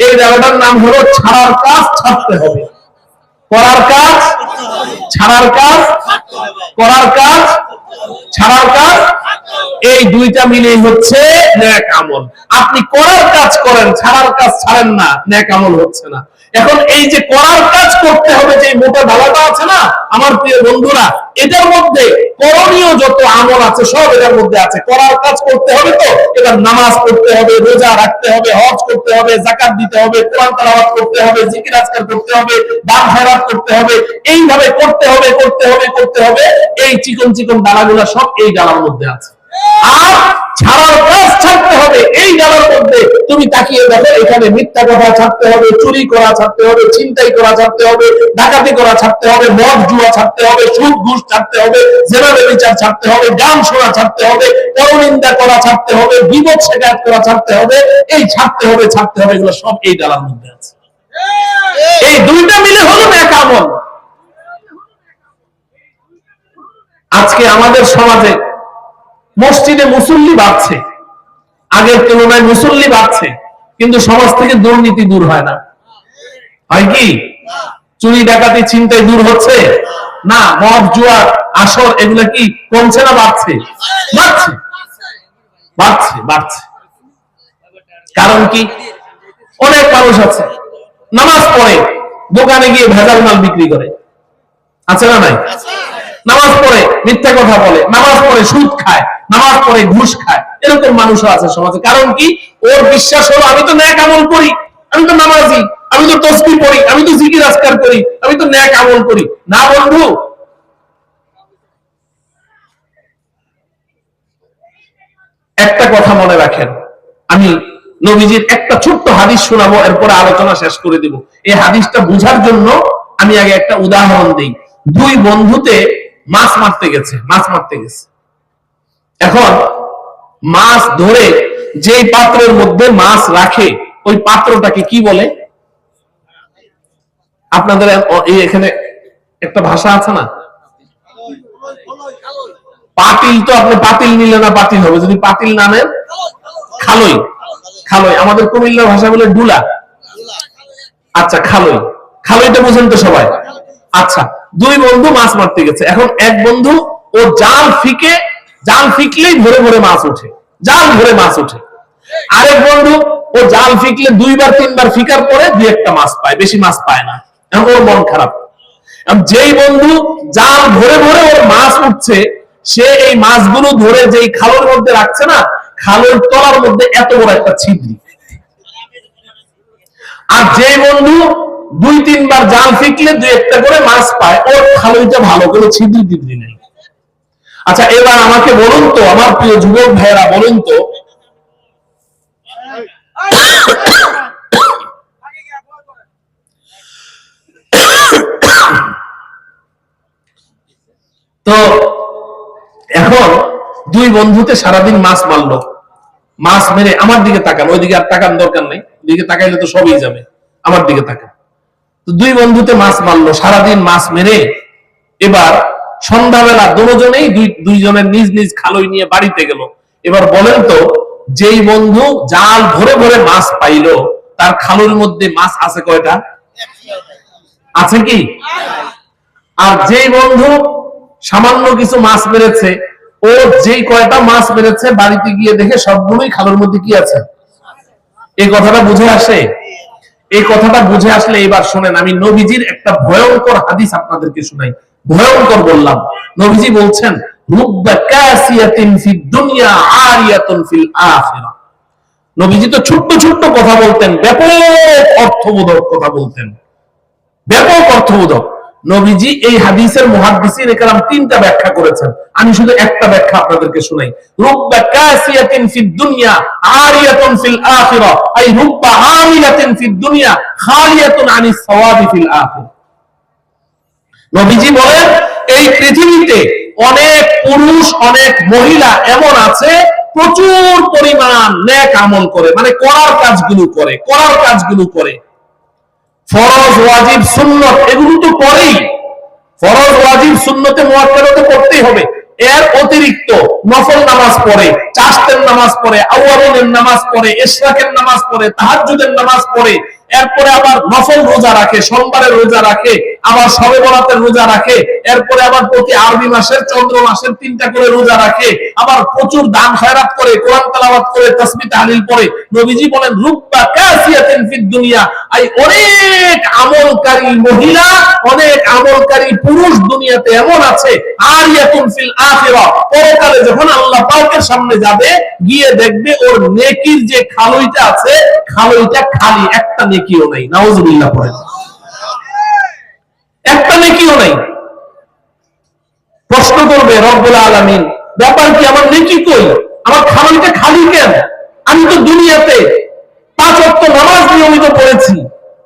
এই ডালাটার নাম হলো ছাড়ার কাজ ছাড়তে হবে। করার কাজ, ছাড়ার কাজ, করার কাজ, ছাড়ার কাজ, এই 2টা মিলেই হচ্ছে নেক আমল। আপনি করার কাজ করেন, ছাড়ার কাজ ছাড়েন না, নেক আমল হচ্ছে না। এখন এই যে করার কাজ করতে হবে, যে মোটা ডালাটা আছে না আমার প্রিয় বন্ধুরা, এটার মধ্যে করণীয় যত আমল আছে সব এটার মধ্যে আছে। করার কাজ করতে হবে, তো এটার নামাজ পড়তে হবে, রোজা রাখতে হবে, হজ করতে হবে, যাকাত দিতে হবে, কোরআন তেলাওয়াত করতে হবে, জিকির আজকার করতে হবে, দান খয়রাত করতে হবে, এইভাবে করতে হবে করতে হবে করতে হবে। এই চিকন চিকন ডালাগুলো সব এই ডালার মধ্যে আছে। আর ছাড়ার কাজ ছাড়তে হবে, এই ডালার মধ্যে তুমি তাকিয়ে দেখো, এখানে মিথ্যা কথা ছাড়তে হবে, চুরি করা ছাড়তে হবে, ছিনতাই করা ছাড়তে হবে, ডাকাতি করা ছাড়তে হবে, মদ জুয়া ছাড়তে হবে, সুদ ঘুষ ছাড়তে হবে, জেনা ব্যভিচার ছাড়তে হবে, গান শোনা ছাড়তে হবে, পরনিন্দা করা ছাড়তে হবে, বিপদ শিকায়ত করা ছাড়তে হবে। এই ছাড়তে হবে ছাড়তে হবে, এগুলো সব এই ডালার মধ্যে আছে। এই 2টা মিলে হলো নেক আমল। আজকে আমাদের সমাজে মসজিদে মুসল্লি বাড়ছে, আগের তুলনায় মুসল্লি বাড়ছে, কিন্তু সমাজ থেকে দুর্নীতি দূর হয় না। হয় কি? চুরি ডাকাতি ছিনতাই দূর হচ্ছে না। মদ জুয়া আসর এগুলা কি কমছে না বাড়ছে? বাড়ছে, বাড়ছে, বাড়ছে। কারণ কি? অনেক মানুষ আছে নামাজ পড়ে, দোকানে গিয়ে ভেজাল মাল বিক্রি করে, আছে না নাই? নামাজ পড়ে মিথ্যা কথা বলে, নামাজ পড়ে সুদ খায়, নামাজ পড়ে ঘুষ খায়, এরকম মানুষও আছে সমাজে। কারণ কি? ওর বিশ্বাস হলো আমি তো নেক আমল করি, আমি তো নামাজি, আমি তো তাসবিহ পড়ি, আমি তো জিকির আজকার করি, আমি তো নেক আমল করি। না বন্ধু, একটা কথা মনে রাখেন, আমি নবীজির একটা ছোট্ট হাদিস শোনাবো, এরপরে আলোচনা শেষ করে দিব। এই হাদিসটা বোঝার জন্য আমি আগে একটা উদাহরণ দিই। 2 বন্ধুতে মাছ মারতে গেছে, মাছ মারতে গেছে। এখন মাছ ধরে যেই পাত্রের মধ্যে মাছ রাখে, ওই পাত্রটাকে কি বলে? আপনাদের এখানে একটা ভাষা আছে না, পাতিল। তো আপনি পাতিল নিলে না পাতিল হবে, যদি পাতিল না নেন খালই। খালই আমাদের কুমিল্লার ভাষা বলে ডুলা। আচ্ছা, খালই, খালইটা বুঝেন তো সবাই? আচ্ছা, 2 বন্ধু মাছ মারতে গেছে। এখন এক বন্ধু ও জাল ফিকলেই ভরে ভরে মাছ ওঠে, জাল ভরে মাছ ওঠে। আরেক বন্ধু ও জাল ফিকলে 2বার 3বার ফিকার পরে 2-1টা মাছ পায়, বেশি মাছ পায় না। এখন ওর মন খারাপ। যেই বন্ধু জাল ভরে ভরে ওর মাছ উঠছে, সে এই মাছগুলো ধরে যেই খালের মধ্যে রাখছে না, খালের তলার মধ্যে এত বড় একটা ছিদ্র। আর যে বন্ধু 2-3বার জাল ফিকলে 2-1টা করে মাছ পায়, ওর খালইটা ভালো, কোনো ছিদ্র টিদ্রি নেই। আচ্ছা, এবার আমাকে বলুন তো, আমার প্রিয় যুবক ভাইয়েরা, বলুন তো, তো এখন 2 বন্ধুতে সারাদিন মাছ মারলো। মাছ মেরে আমার দিকে তাকান, ওইদিকে আর তাকান দরকার নেই, ওইদিকে তাকাইলে তো সবই যাবে, আমার দিকে তাকান। তো 2 বন্ধুতে মাছ মারলো, সারাদিন মাছ মেরে এবার সন্ধ্যাবেলা দুজনেই 2 জনের নিজ নিজ খালই নিয়ে বাড়িতে গেল। এবার বলেন তো, যেই বন্ধু জাল ভরে ভরে মাছ পাইলো, তার খালুর মধ্যে মাছ আছে কয়টা? আছে কি? আর যেই বন্ধু সামান্য কিছু মাছ মেরেছে, ও যেই কয়টা মাছ মেরেছে বাড়িতে গিয়ে দেখে সবগুলোই খালুর মধ্যে কি আছে? এই কথাটা বুঝে আসে? এই কথাটা বুঝে আসলে এবার শুনেন, আমি নবীজির একটা ভয়ঙ্কর হাদিস আপনাদেরকে শুনাই। ভয়ঙ্কর বললাম। নবীজি বলছেন, রুব্বা কাসিয়াতিন ফিদ দুনিয়া আরিয়াতুন ফিল আখিরাহ। নবীজি তো ছোট্ট ছোট্ট কথা বলতেন, ব্যাপক অর্থবোধক কথা বলতেন, ব্যাপক অর্থবোধক। নবীজি এই হাদিসের মুহাদ্দিসিন একরাম তিনটা ব্যাখ্যা করেছেন, আমি শুধু একটা ব্যাখ্যা আপনাদেরকে শুনাই। রুব্বা কাসিয়াতিন ফিদ দুনিয়া আরিয়াতুন ফিল আখিরাহ, আই রুব্বা আমিলাতিন ফিদ দুনিয়া খালিয়াতুন আনিস সাওয়াবি ফিল আখিরাহ। নবীজি বলেন, এই পৃথিবীতে অনেক পুরুষ, অনেক মহিলা এমন আছে প্রচুর পরিমাণ নেক আমল করে, মানে করার কাজগুলো করে, ফরজ ওয়াজিব সুন্নত এগুলো তো করেই, ফরজ ওয়াজিব সুন্নতে মুআক্কাদা তো করতেই হবে, এর অতিরিক্ত নফল নামাজ পড়ে, চাশতের নামাজ পড়ে, আওয়াবিনের নামাজ পড়ে, ইশরাকের নামাজ পড়ে, তাহাজ্জুদের নামাজ পড়ে, এরপরে আবার নফল রোজা রাখে, সোমবারের রোজা রাখে, আবার শবে বরাতের রোজা রাখে, এরপরে আবার প্রতি আরবি মাসের চন্দ্র মাসের 3টা করে রোজা রাখে, আবার প্রচুর দান খয়রাত করে, কোরআন তেলাওয়াত করে, তাসবিহ তাহলিল পড়ে। নবীজি বলেন, রুব্বা কাসিয়াতিন ফিদ দুনিয়া, এই অনেক আমলকারী মহিলা, অনেক আমলকারী পুরুষ দুনিয়াতে এমন আছে, আরিয়াতুন ফিল আখিরাহ, পরকালে যখন আল্লাহ পাকের সামনে যাবে, গিয়ে দেখবে ওর নেকির যে খালইটা আছে, খালইটা খালি, একটা নেকিও নাই। নাউজুবিল্লাহ পড়েন, একটা নেকিও নাই। প্রশ্ন করবে রব্বুল আলামিন, ব্যাপার কি, আমার নেকি কই, আমার খালইটা খালি কেন? আমি তো দুনিয়াতে 5 ওয়াক্ত নামাজ নিয়মিত পড়েছি,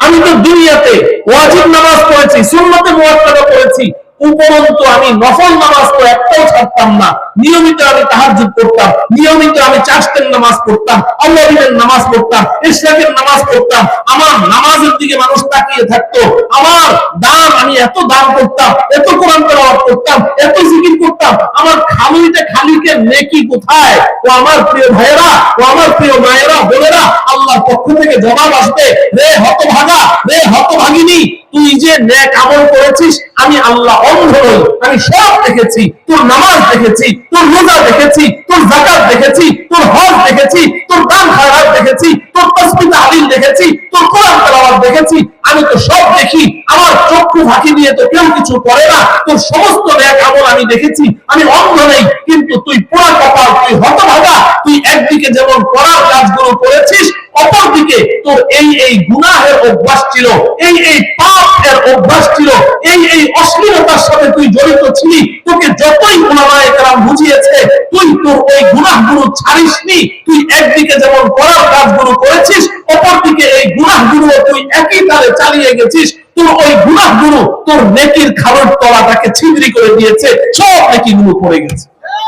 আমি তো দুনিয়াতে ওয়াজিব নামাজ পড়েছি, সুন্নতে মুআক্কাদা পড়েছি, উপরন্তু আমি নফল নামাজ তো একটাও ছাড়তাম না, নিয়মিত আমি তাহাজ্জুদ পড়তাম, নিয়মিত আমি চাশতের নামাজ পড়তাম, আওয়াবিনের নামাজ পড়তাম, ইশরাকের নামাজ পড়তাম, আমার নামাজের দিকে মানুষ তাকিয়ে থাকতো, আমার দান, আমি এত দান করতাম, এত কোরআন তেলাওয়াত করতাম, এত জিকির করতাম, আমার খালিটা খালিকে নেকি কোথায়? ও আমার প্রিয় ভাইয়েরা, ও আমার প্রিয় মায়েরা, বোনেরা, আল্লাহর পক্ষ থেকে জবাব আসবে, রে হতভাগা, রে হতভাগিনী, তুই যে নেক আমল করেছিস, আমি আল্লাহ অন্ধ নই, আমি সব দেখেছি, তোর নামাজ দেখেছি, তোর রোজা দেখেছি, তোর যাকাত দেখেছি, তোর হজ দেখেছি, তোর দান খয়রাত দেখেছি, তোর তাসবিহ তাহলিল দেখেছি, তোর কোরআন তেলাওয়াত দেখেছি, আমি তো সব দেখি, আমার চক্ষু ফাঁকি দিয়ে তো কেউ কিছু করে না, তোর সমস্ত নেক আমল আমি দেখেছি, আমি অন্ধ নেই, কিন্তু তুই পোড়া কপাল, তুই হতভাগা, তুই একদিকে যেমন করার কাজগুলো করেছিস, অপরদিকে তোর এই গুনাহের অভ্যাস ছিল, এই পাপের অভ্যাস ছিল, এই অশ্লীলতার সাথে তুই জড়িত ছিলি, তোকে যতই উলামায়ে কেরাম বুঝিয়েছে, তুই তোর ওই গুনাহগুলো ছাড়িসনি, তুই একদিকে যেমন করার কাজগুলো করেছিস, অপরদিকে এই গুনাহগুলো তুই একই তালে চালিয়ে গেছিস, তোর ওই গুনাহগুলো তোর নেকির খালের তলাটাকে ছিদ্রি করে দিয়েছে, সব নেকিগুলো পড়ে গেছে।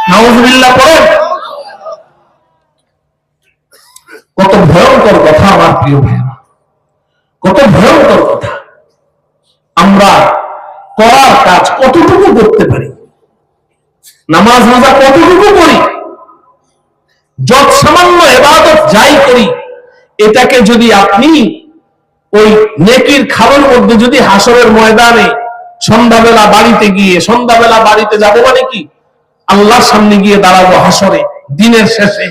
নাউজুবিল্লাহ পড়ে। কত ভয়ঙ্কর কথা আমার প্রিয় ভাইরা, কত ভয়ঙ্কর কথা। আমরা করার কাজ কতটুকু করতে পারি, নামাজ রোজা কতটুকু করি, যত সামান্য ইবাদত যাই করি, এটাকে যদি আপনি ওই নেকির খালের মধ্যে, যদি হাসরের ময়দানে সন্ধ্যাবেলা বাড়িতে গিয়ে, সন্ধ্যাবেলা বাড়িতে যাবো মানে কি, আল্লাহর সামনে গিয়ে দাঁড়াবো হাসরে, দিনের শেষে,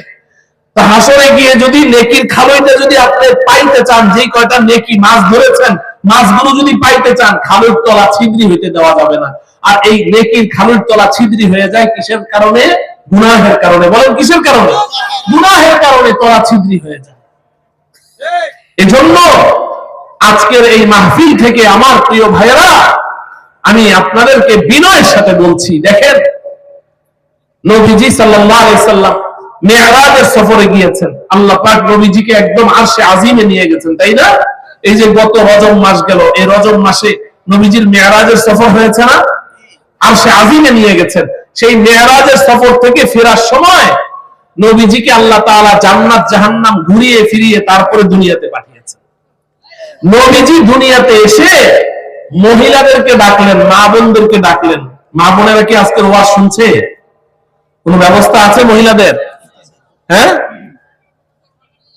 তা হাসরে গিয়ে যদি নেকির খালইটা যদি আপনি পাইতে চান, যে কয়টা নেকি মাছ ধরেছেন, মাছগুলো যদি পাইতে চান, খালুর তলা ছিদ্রি হইতে দেওয়া যাবে না। আর এই নেকির খালুর তলা ছিদ্রি হয়ে যায় কিসের কারণে? গুনাহের কারণে। বলেন কিসের কারণে? গুনাহের কারণে তলা ছিদ্রি হয়ে যায়। এজন্য আজকের এই মাহফিল থেকে আমার প্রিয় ভাইয়েরা, আমি আপনাদেরকে বিনয়ের সাথে বলছি, দেখেন নবীজি সাল্লাল্লাহু আলাইহি সাল্লাম মেরাজের সফরে গিয়েছেন, আল্লাহ পাক নবীজিকে একদম আরশে আজিমে নিয়ে গেছেন, তাই না? এই যে গত রজব মাস গেল, এই রজব মাসে নবীজির মেরাজের সফর হয়েছে না? আরশে আজিমে নিয়ে গেছেন। সেই মেরাজের সফর থেকে ফেরার সময় নবীজিকে আল্লাহ তাআলা জান্নাত জাহান্নাম ঘুরিয়ে ফিরিয়ে তারপরে দুনিয়াতে পাঠিয়েছেন। নবীজি দুনিয়াতে এসে মহিলাদেরকে ডাকলেন, মা বোনদেরকে ডাকলেন। মা বোনেরা কি আজকের ওয়াজ শুনছে? কোন ব্যবস্থা আছে মহিলাদের? হ্যাঁ,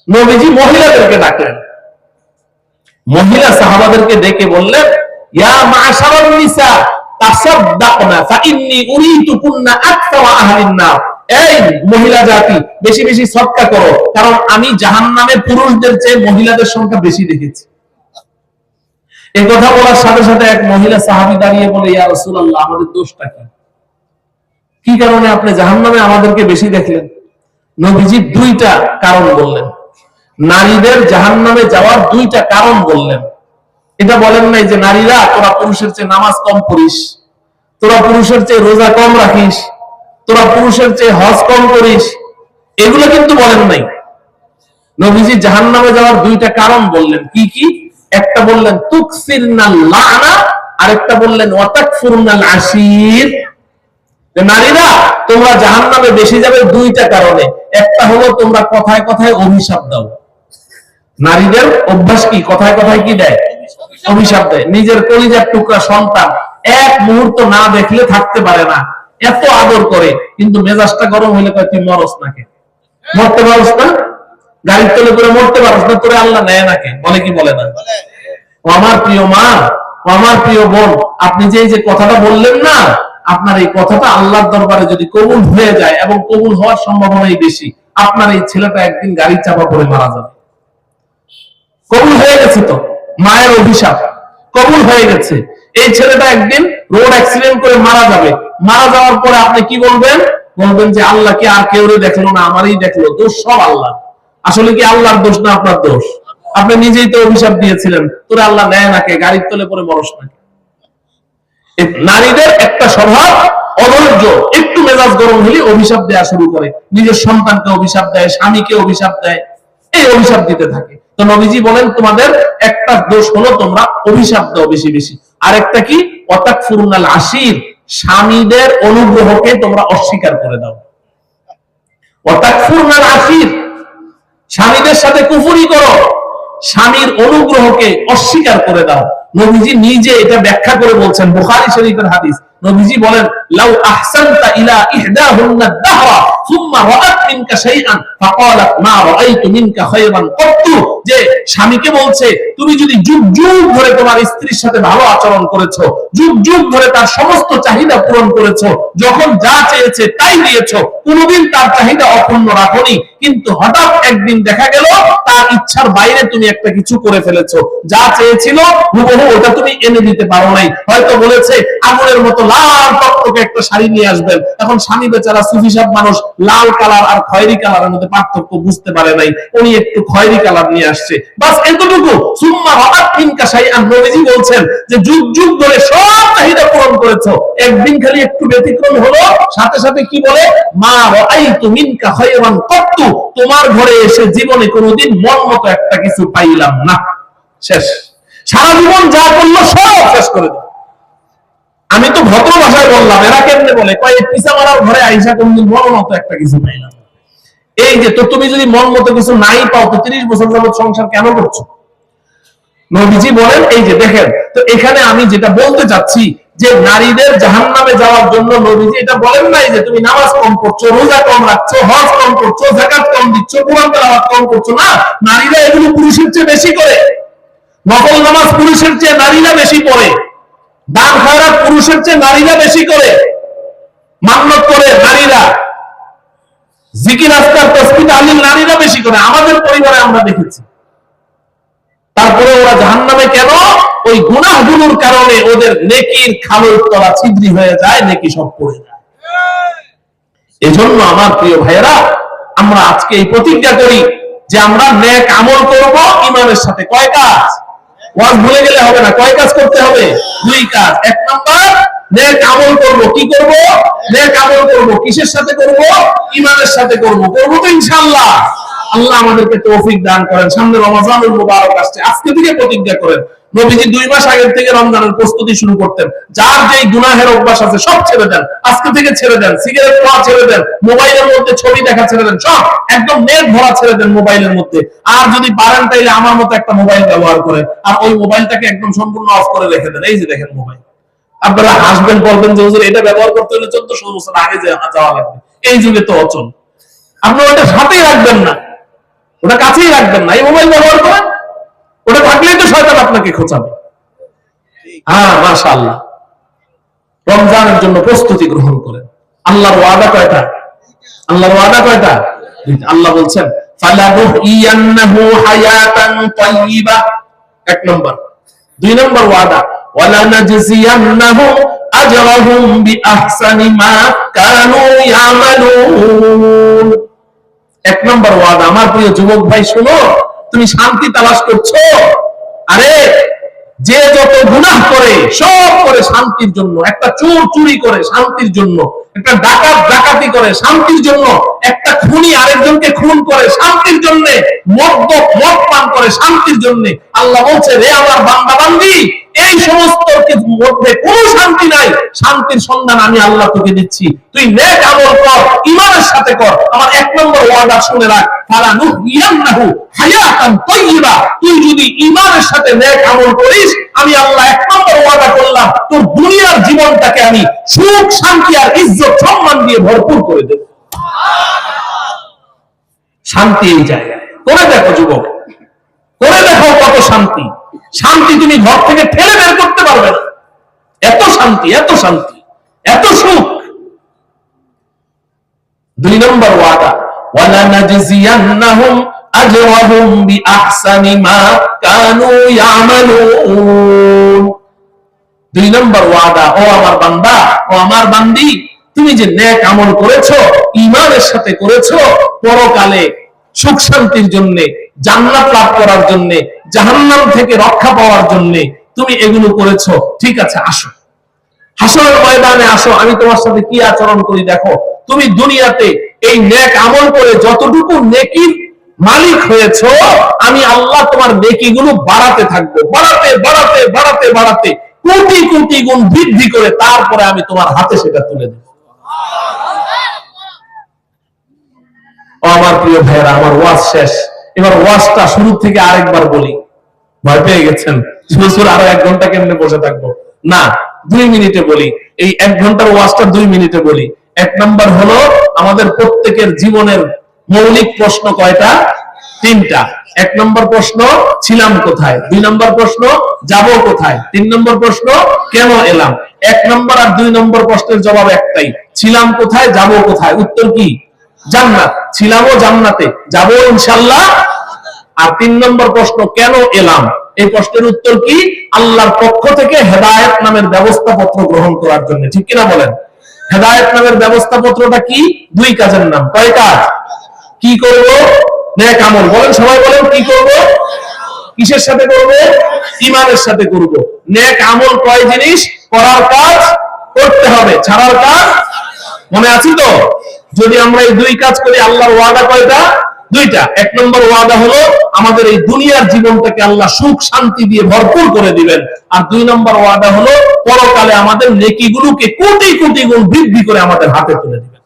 নবীজি মহিলাদেরকে ডাকলেন, মহিলা সাহাবাদেরকে ডেকে বললেন, ইয়া মা'শারান নিসা তাসাদদাকনা ফাইন্নী উরিতুকুন্না আকসারা আহলিন নার। এই মহিলা জাতি, বেশি বেশি সদকা করো, কারণ আমি জাহান্নামে পুরুষদের চেয়ে মহিলাদের সংখ্যা বেশি দেখেছি। এই কথা বলার সাথে সাথে এক মহিলা সাহাবী দাঁড়িয়ে বলে, ইয়া রাসূলুল্লাহ, আমাদের দোষটা কি? কি কারণে আপনি জাহান্নামে আমাদেরকে বেশি দেখলেন? নবীজি দুইটা কারণ বললেন, নারীদের জাহান্নামে যাওয়ার দুইটা কারণ বললেন। এটা বলেন নাই যে নারীরা তোরা পুরুষের চেয়ে নামাজ কম পড়িস, তোরা পুরুষের চেয়ে রোজা কম রাখিস, তোরা পুরুষের চেয়ে হজ কম করিস, এগুলো কিন্তু বলেন নাই। নবীজি জাহান্নামে যাওয়ার দুইটা কারণ বললেন। কি কি? একটা বললেন তুকসিরনাল লানা, আরেকটা বললেন ওয়াতাকফুরনাল আশির। নারীরা তোমরা জাহান্নামে বেশি যাবে দুইটা কারণে। একটা হলো তোমরা কথায় কথায় অভিশাপ দাও। নারীদের অভ্যাস কি? কথায় কথায় কি দেয়? অভিশাপ দেয়। নিজের কলিজার টুকরা সন্তান এক মুহূর্ত না দেখলে থাকতে পারে না, এত আদর করে, কিন্তু মেজাজটা গরম হইলে কয় তুই মরস নাকে, মরতে পারস না, গাড়ির তলে করে মরতে পারস না, তোরে আল্লাহ নেয় নাকে, বলে কি বলে না? ও আমার প্রিয় মা, ও আমার প্রিয় বোন, আপনি যে এই যে কথাটা বললেন না, আপনার এই কথাটা আল্লাহর দরবারে যদি কবুল হয়ে যায়, এবং কবুল হওয়ার সম্ভাবনাই বেশি, আপনার এই ছেলেটা একদিন গাড়ির চাপা পড়ে মারা যাবে। কবুল হয়ে গেছে তো, মায়ের অভিশাপ কবুল হয়ে গেছে। এই ছেলেটা একদিন রোড অ্যাক্সিডেন্ট করে মারা যাবে। মারা যাওয়ার পরে আপনি কি বলবেন? বলবেন যে আল্লাহকে আর কেউ দেখলো না, আমারই দেখলো, দোষ সব আল্লাহ। আসলে কি আল্লাহর দোষ না আপনার দোষ? আপনি নিজেই তো অভিশাপ দিয়েছিলেন, তোরে আল্লাহ নেয় নাকে, গাড়ির তলে পরে মরস নাকে। নারীদের একটা স্বভাব অধৈর্য, একটু মেজাজ গরম হলে অভিশাপ দেওয়া শুরু করে, নিজের সন্তানকে অভিশাপ দেয়, স্বামীকে অভিশাপ দেয়, এই অভিশাপ দিতে থাকে। তো নবীজি বলেন তোমাদের একটা দোষ হলো তোমরা অভিশাপ দাও বেশি বেশি। আর একটা কি? ওয়াতাকফুরুনাল আশির, স্বামীদের অনুগ্রহকে তোমরা অস্বীকার করে দাও। ওয়াতাকফুরুনাল আশির, স্বামীদের সাথে কুফরি করো, স্বামীর অনুগ্রহকে অস্বীকার করে দাও। নবীজি নিজে এটা ব্যাখ্যা করে বলছেন, বুখারী শরীফের হাদিস। নবীজি বলেন লাউ আহসানতা ইলা ইহদাহুন্না দাহরা সুম্মা রাআত মিনকা শাইআন ফাকালাত মা রাআইতু মিনকা খায়রান কত্তু, যে স্বামীকে বলছে তুমি যদি যুগ যুগ ধরে তোমার স্ত্রীর সাথে ভালো আচরণ করেছো, যুগ যুগ ধরে তার সমস্ত চাহিদা পূরণ করেছো, যখন যা চেয়েছে তাই দিয়েছো, কোনোদিন তার চাহিদা অপূর্ণ রাখোনি, কিন্তু হঠাৎ একদিন দেখা গেল তার ইচ্ছার বাইরে তুমি একটা কিছু করে ফেলেছো, যা চেয়েছিল হুবহু ওটা তুমি এনে দিতে পারো নাই। হয়তো বলেছে আগুনের মতো লাল টকটকে একটা শাড়ি নিয়ে আসবেন, এখন স্বামী বেচারা সুফি সাহেব মানুষ, লাল কালার আর খয়েরি কালারের মধ্যে পার্থক্য বুঝতে পারে নাই, উনি একটু খয়েরি কালার নিয়ে আসছে, বাস এতটুকু। সুম্মা রাআত মিনকা শাইআন, নবীজি বলছেন যে যুগ যুগ ধরে সব চাহিদা পূরণ করেছো, একদিন খালি একটু ব্যতিক্রম হলো, সাথে সাথে কি বলে? মা রাআইতু মিনকা খায়রান কত্তু, তোমার ঘরে এসে জীবনে কোনোদিন মন মতো একটা কিছু পাইলাম না। শেষ। সারা জীবন যা করলো সব শেষ করে দাও। আমি তো ভদ্র ভাষায় বললাম, এরা কেমনে বলে? কয় পিছা মারার ঘরে আইসা কোনদিন মন মতো একটা কিছু পাইলাম। এই যে, তো তুমি যদি মন মতো কিছু নাই পাও, তো 30 বছর যাবত সংসার কেন করছো? নবীজি বলেন, এই যে দেখেন, তো এখানে আমি যেটা বলতে চাচ্ছি যে নারীদের জাহান্নামে যাওয়ার জন্য নবীজি এটা বলেন নাই যে তুমি নামাজ কম করছো, রোজা কম রাখছো, হজ কম করছো, যাকাত কম দিচ্ছ, কোরআন তেলাওয়াত কম করছো, না। নারীরা এগুলো পুরুষের চেয়ে বেশি করে। নফল নামাজ পুরুষের চেয়ে নারীরা বেশি পড়ে, দান খয়রাত পুরুষের চেয়ে নারীরা বেশি করে, মান্নত করে নারীরা, জিকির আজকার তাসবিহ তাহলিল নারীরা বেশি করে। আমাদের পরিবারে আমরা দেখেছি। তারপরে ওরা জাহান্নামে কেন? ওই গুনাহগুলোর কারণে ওদের নেকির খালের তলা ছিদ্রি হয়ে যায়, নেকি সব পড়ে যায়। এজন্য আমার প্রিয় ভাইয়েরা, আমরা আজকে এই প্রতিজ্ঞা করি যে আমরা নেক আমল করব ঈমানের সাথে। কয় কাজ? ওয়াজ ভুলে গেলে হবে না, কয় কাজ করতে হবে? 2 কাজ। 1 নাম্বার, নেক আমল করব। কি করব? নেক আমল করব। কিসের সাথে করব? ঈমানের সাথে করব। করব তো ইনশাআল্লাহ। আল্লাহ আমাদেরকে তৌফিক দান করেন। সামনে রমজানুল মুবারক আসছে, আজকে থেকে প্রতিজ্ঞা করেন। নবীজি 2 মাস আগে থেকে রমজানের প্রস্তুতি শুরু করতেন। যার যেই গুনাহের অভ্যাস আছে সব ছেড়ে দেন, আজকে থেকে ছেড়ে দেন। সিগারেট খাওয়া ছেড়ে দেন, মোবাইলের মধ্যে ছবি দেখা ছেড়ে দেন, সব একদম নেট ভরা ছেড়ে দেন মোবাইলের মধ্যে। আর যদি পারেন তাইলে আমার মতো একটা মোবাইল ব্যবহার করেন, আর ওই মোবাইলটাকে একদম সম্পূর্ণ অফ করে রেখে দেন। এই যে দেখেন মোবাইল, আপনারা হাসবেন, বলবেন যে হুজুর এটা ব্যবহার করতে হলে 1400 বছর আগে যাওয়া লাগবে, এই যুগে তো অচল। আপনি ওটা সাথেই রাখবেন না, ওটা কাছেই রাখবেন না, এই মোবাইল ব্যবহার করেন। ওটা থাকলেই তো শয়তান আপনাকে খোঁচাবে। হ্যাঁ, মাশাআল্লাহ। রমজানের জন্য প্রস্তুতি গ্রহণ করেন। আল্লাহর ওয়াদা কয়টা? আল্লাহর ওয়াদা কয়টা? আল্লাহ বলছেন ফালানুহইয়ান্নাহু হায়াতান তাইয়্যিবা। 1 নম্বর, দুই নম্বর ওয়াদা, ওয়ালা নাজজিয়ান্নাহুম আজরাহুম বিআহসানি মা কানু ইয়ামালুন। এক নম্বর ওয়াদা, আমার প্রিয় যুবক ভাই শোনো, তুমি শান্তি তালাশ করছো, আরে যে যত গুনাহ করে সব করে শান্তির জন্য। একটা চোর চুরি করে শান্তির জন্য, একটা ডাকাত ডাকাতি করে শান্তির জন্য, একটা খুনি আরেকজনকে খুন করে শান্তির জন্য, মদ্যপ মদ পান করে শান্তির জন্য। আল্লাহ বলছে, রে আমার বান্দা বান্দি, এই সমস্ত মধ্যে কোনো শান্তি নাই, শান্তির সন্ধান আমি আল্লাহ তোকে দিচ্ছি। তুই নেক আমল কর, ঈমানের সাথে কর। আমার এক নম্বর ওয়াদা শুনে রাখ, ফালানুহইয়ান্নাহু হায়াতান তাইয়্যিবা। তুই যদি ঈমানের সাথে নেক আমল করিস, আমি আল্লাহ এক নম্বর ওয়াদা করলাম, তোর দুনিয়ার জীবনটাকে আমি সুখ শান্তি আর ইজ্জত সম্মান দিয়ে ভরপুর করে দেব। শান্তি এই জায়গায় করে দেখো যুবক, করে দেখো কত শান্তি। শান্তি তুমি ঘর থেকে ঠেলে বের করতে পারবে না, এত শান্তি, এত শান্তি, এত সুখ। দুই নম্বর ওয়াদা, ওয়ালা নাজজিয়ান্নাহুম আজরাহুম বিআহসানি মা কানু ইয়ামালুন। দুই নম্বর ওয়াদা, ও আমার বান্দা, ও আমার বান্দি, তুমি যে নেক আমল করেছো, ঈমানের সাথে করেছো, পরকালে সুখ শান্তির জন্য, জান্নাত লাভ করার জন্য, জাহান্নাম থেকে রক্ষা পাওয়ার জন্য তুমি এগুলো করেছো, ঠিক আছে, আসো হাসরের ময়দানে আসো, আমি তোমার সাথে কি আচরণ করি দেখো। তুমি দুনিয়াতে এই নেক আমল করে যতটুকু নেকির মালিক হয়েছো, আমি আল্লাহ তোমার নেকিগুলো বাড়াতে থাকবো, বাড়াতে বাড়াতে বাড়াতে বাড়াতে কোটি কোটি গুণ বৃদ্ধি করে তারপরে আমি তোমার হাতে সেটা তুলে দেব। আমার প্রিয় ভাইয়েরা, আমার ওয়াজ শেষ, এবার ওয়াজটা শুরু থেকে আরেকবার বলি। ভয় পেয়ে গেছেন হুজুর আরো 1 ঘন্টা কেমনে বসে থাকবো? না, 2 মিনিটে বলি। এই 1 ঘন্টার ওয়াজটা 2 মিনিটে বলি। 1 নম্বর হলো, আমাদের প্রত্যেকের জীবনের মৌলিক প্রশ্ন কয়টা? 3টা। 1 নম্বর প্রশ্ন, ছিলাম কোথায়? 2 নম্বর প্রশ্ন, যাব কোথায়? 3 নম্বর প্রশ্ন, কেন এলাম? 1 নম্বর আর 2 নম্বর প্রশ্নের জবাব একটাই, ছিলাম কোথায়, যাব কোথায়? উত্তর কি? জান্নাত। ছিলামও জান্নাতে, যাবো ইনশাআল্লাহ। আর 3 নম্বর প্রশ্ন, কেন এলাম? এই প্রশ্নের উত্তর কি? আল্লাহর পক্ষ থেকে হেদায়েত নামের ব্যবস্থাপত্র গ্রহণ করার জন্য। ঠিক কিনা বলেন? হেদায়েত নামের ব্যবস্থাপত্রটা কি? 2 কাজের নাম। কয় কাজ? কি করব? নেক আমল। বলেন, সবাই বলেন, কি করব? কিসের সাথে করব? ঈমানের সাথে করব। নেক আমল কয় জিনিস? করার কাজ করতে হবে, ছাড়ার কাজ। মনে আছে তো? যদি আমরা এই 2 কাজ করি, আল্লাহর ওয়াদা কয়টা? 2টা। 1 নম্বর ওয়াদা হলো, আমাদের এই দুনিয়ার জীবনটাকে আল্লাহ সুখ শান্তি দিয়ে ভরপুর করে দিবেন। আর 2 নম্বর ওয়াদা হলো, পরকালে আমাদের নেকিগুলোকে কোটি কোটি গুণ বৃদ্ধি করে আমাদের হাতে তুলে দিবেন।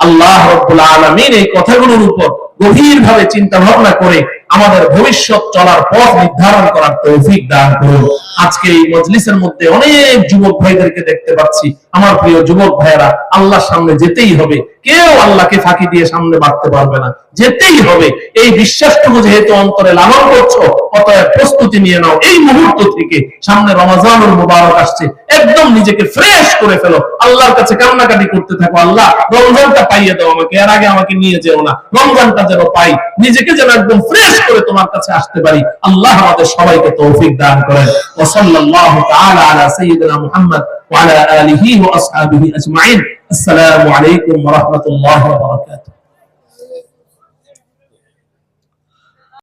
আল্লাহ রাব্বুল আলামিন এই কথাগুলোর উপর গভীরভাবে চিন্তা ভাবনা করে আমাদের ভবিষ্যৎ চলার পথ নির্ধারণ করার তৌফিক দান করুন। আজকে এই মজলিসের মধ্যে অনেক যুবক ভাইদেরকে দেখতে পাচ্ছি। আমার প্রিয় যুবক ভাইয়েরা, আল্লাহর সামনে যেতেই হবে, কেউ আল্লাহকে ফাঁকি দিয়ে সামনে বাড়তে পারবে না, যেতেই হবে। এই বিশ্বাসটুকু যেহেতু অন্তরে লালন করছো, অতএব প্রস্তুতি নিয়ে নাও। এই মুহূর্ত থেকে, সামনে রমজানুল মুবারক আসছে, একদম নিজেকে ফ্রেশ করে ফেলো, আল্লাহর কাছে কান্নাকাটি করতে থাকো, আল্লাহ রমজানটা পাইয়ে দাও আমাকে, এর আগে আমাকে নিয়ে যেও না, রমজানটা যেন পাই, নিজেকে যেন একদম ফ্রেশ করে তোমার কাছে আসতে পারি। আল্লাহ আমাদের সবাইকে তৌফিক দান করেন। ওয়া সাল্লাল্লাহু তাআলা আলা সাইয়্যিদিনা মুহাম্মদ ওয়া আলা আলিহি ওয়া আসহাবিহি আজমাইন। আসসালামু আলাইকুম ওয়া রাহমাতুল্লাহি ওয়া বারাকাতুহু।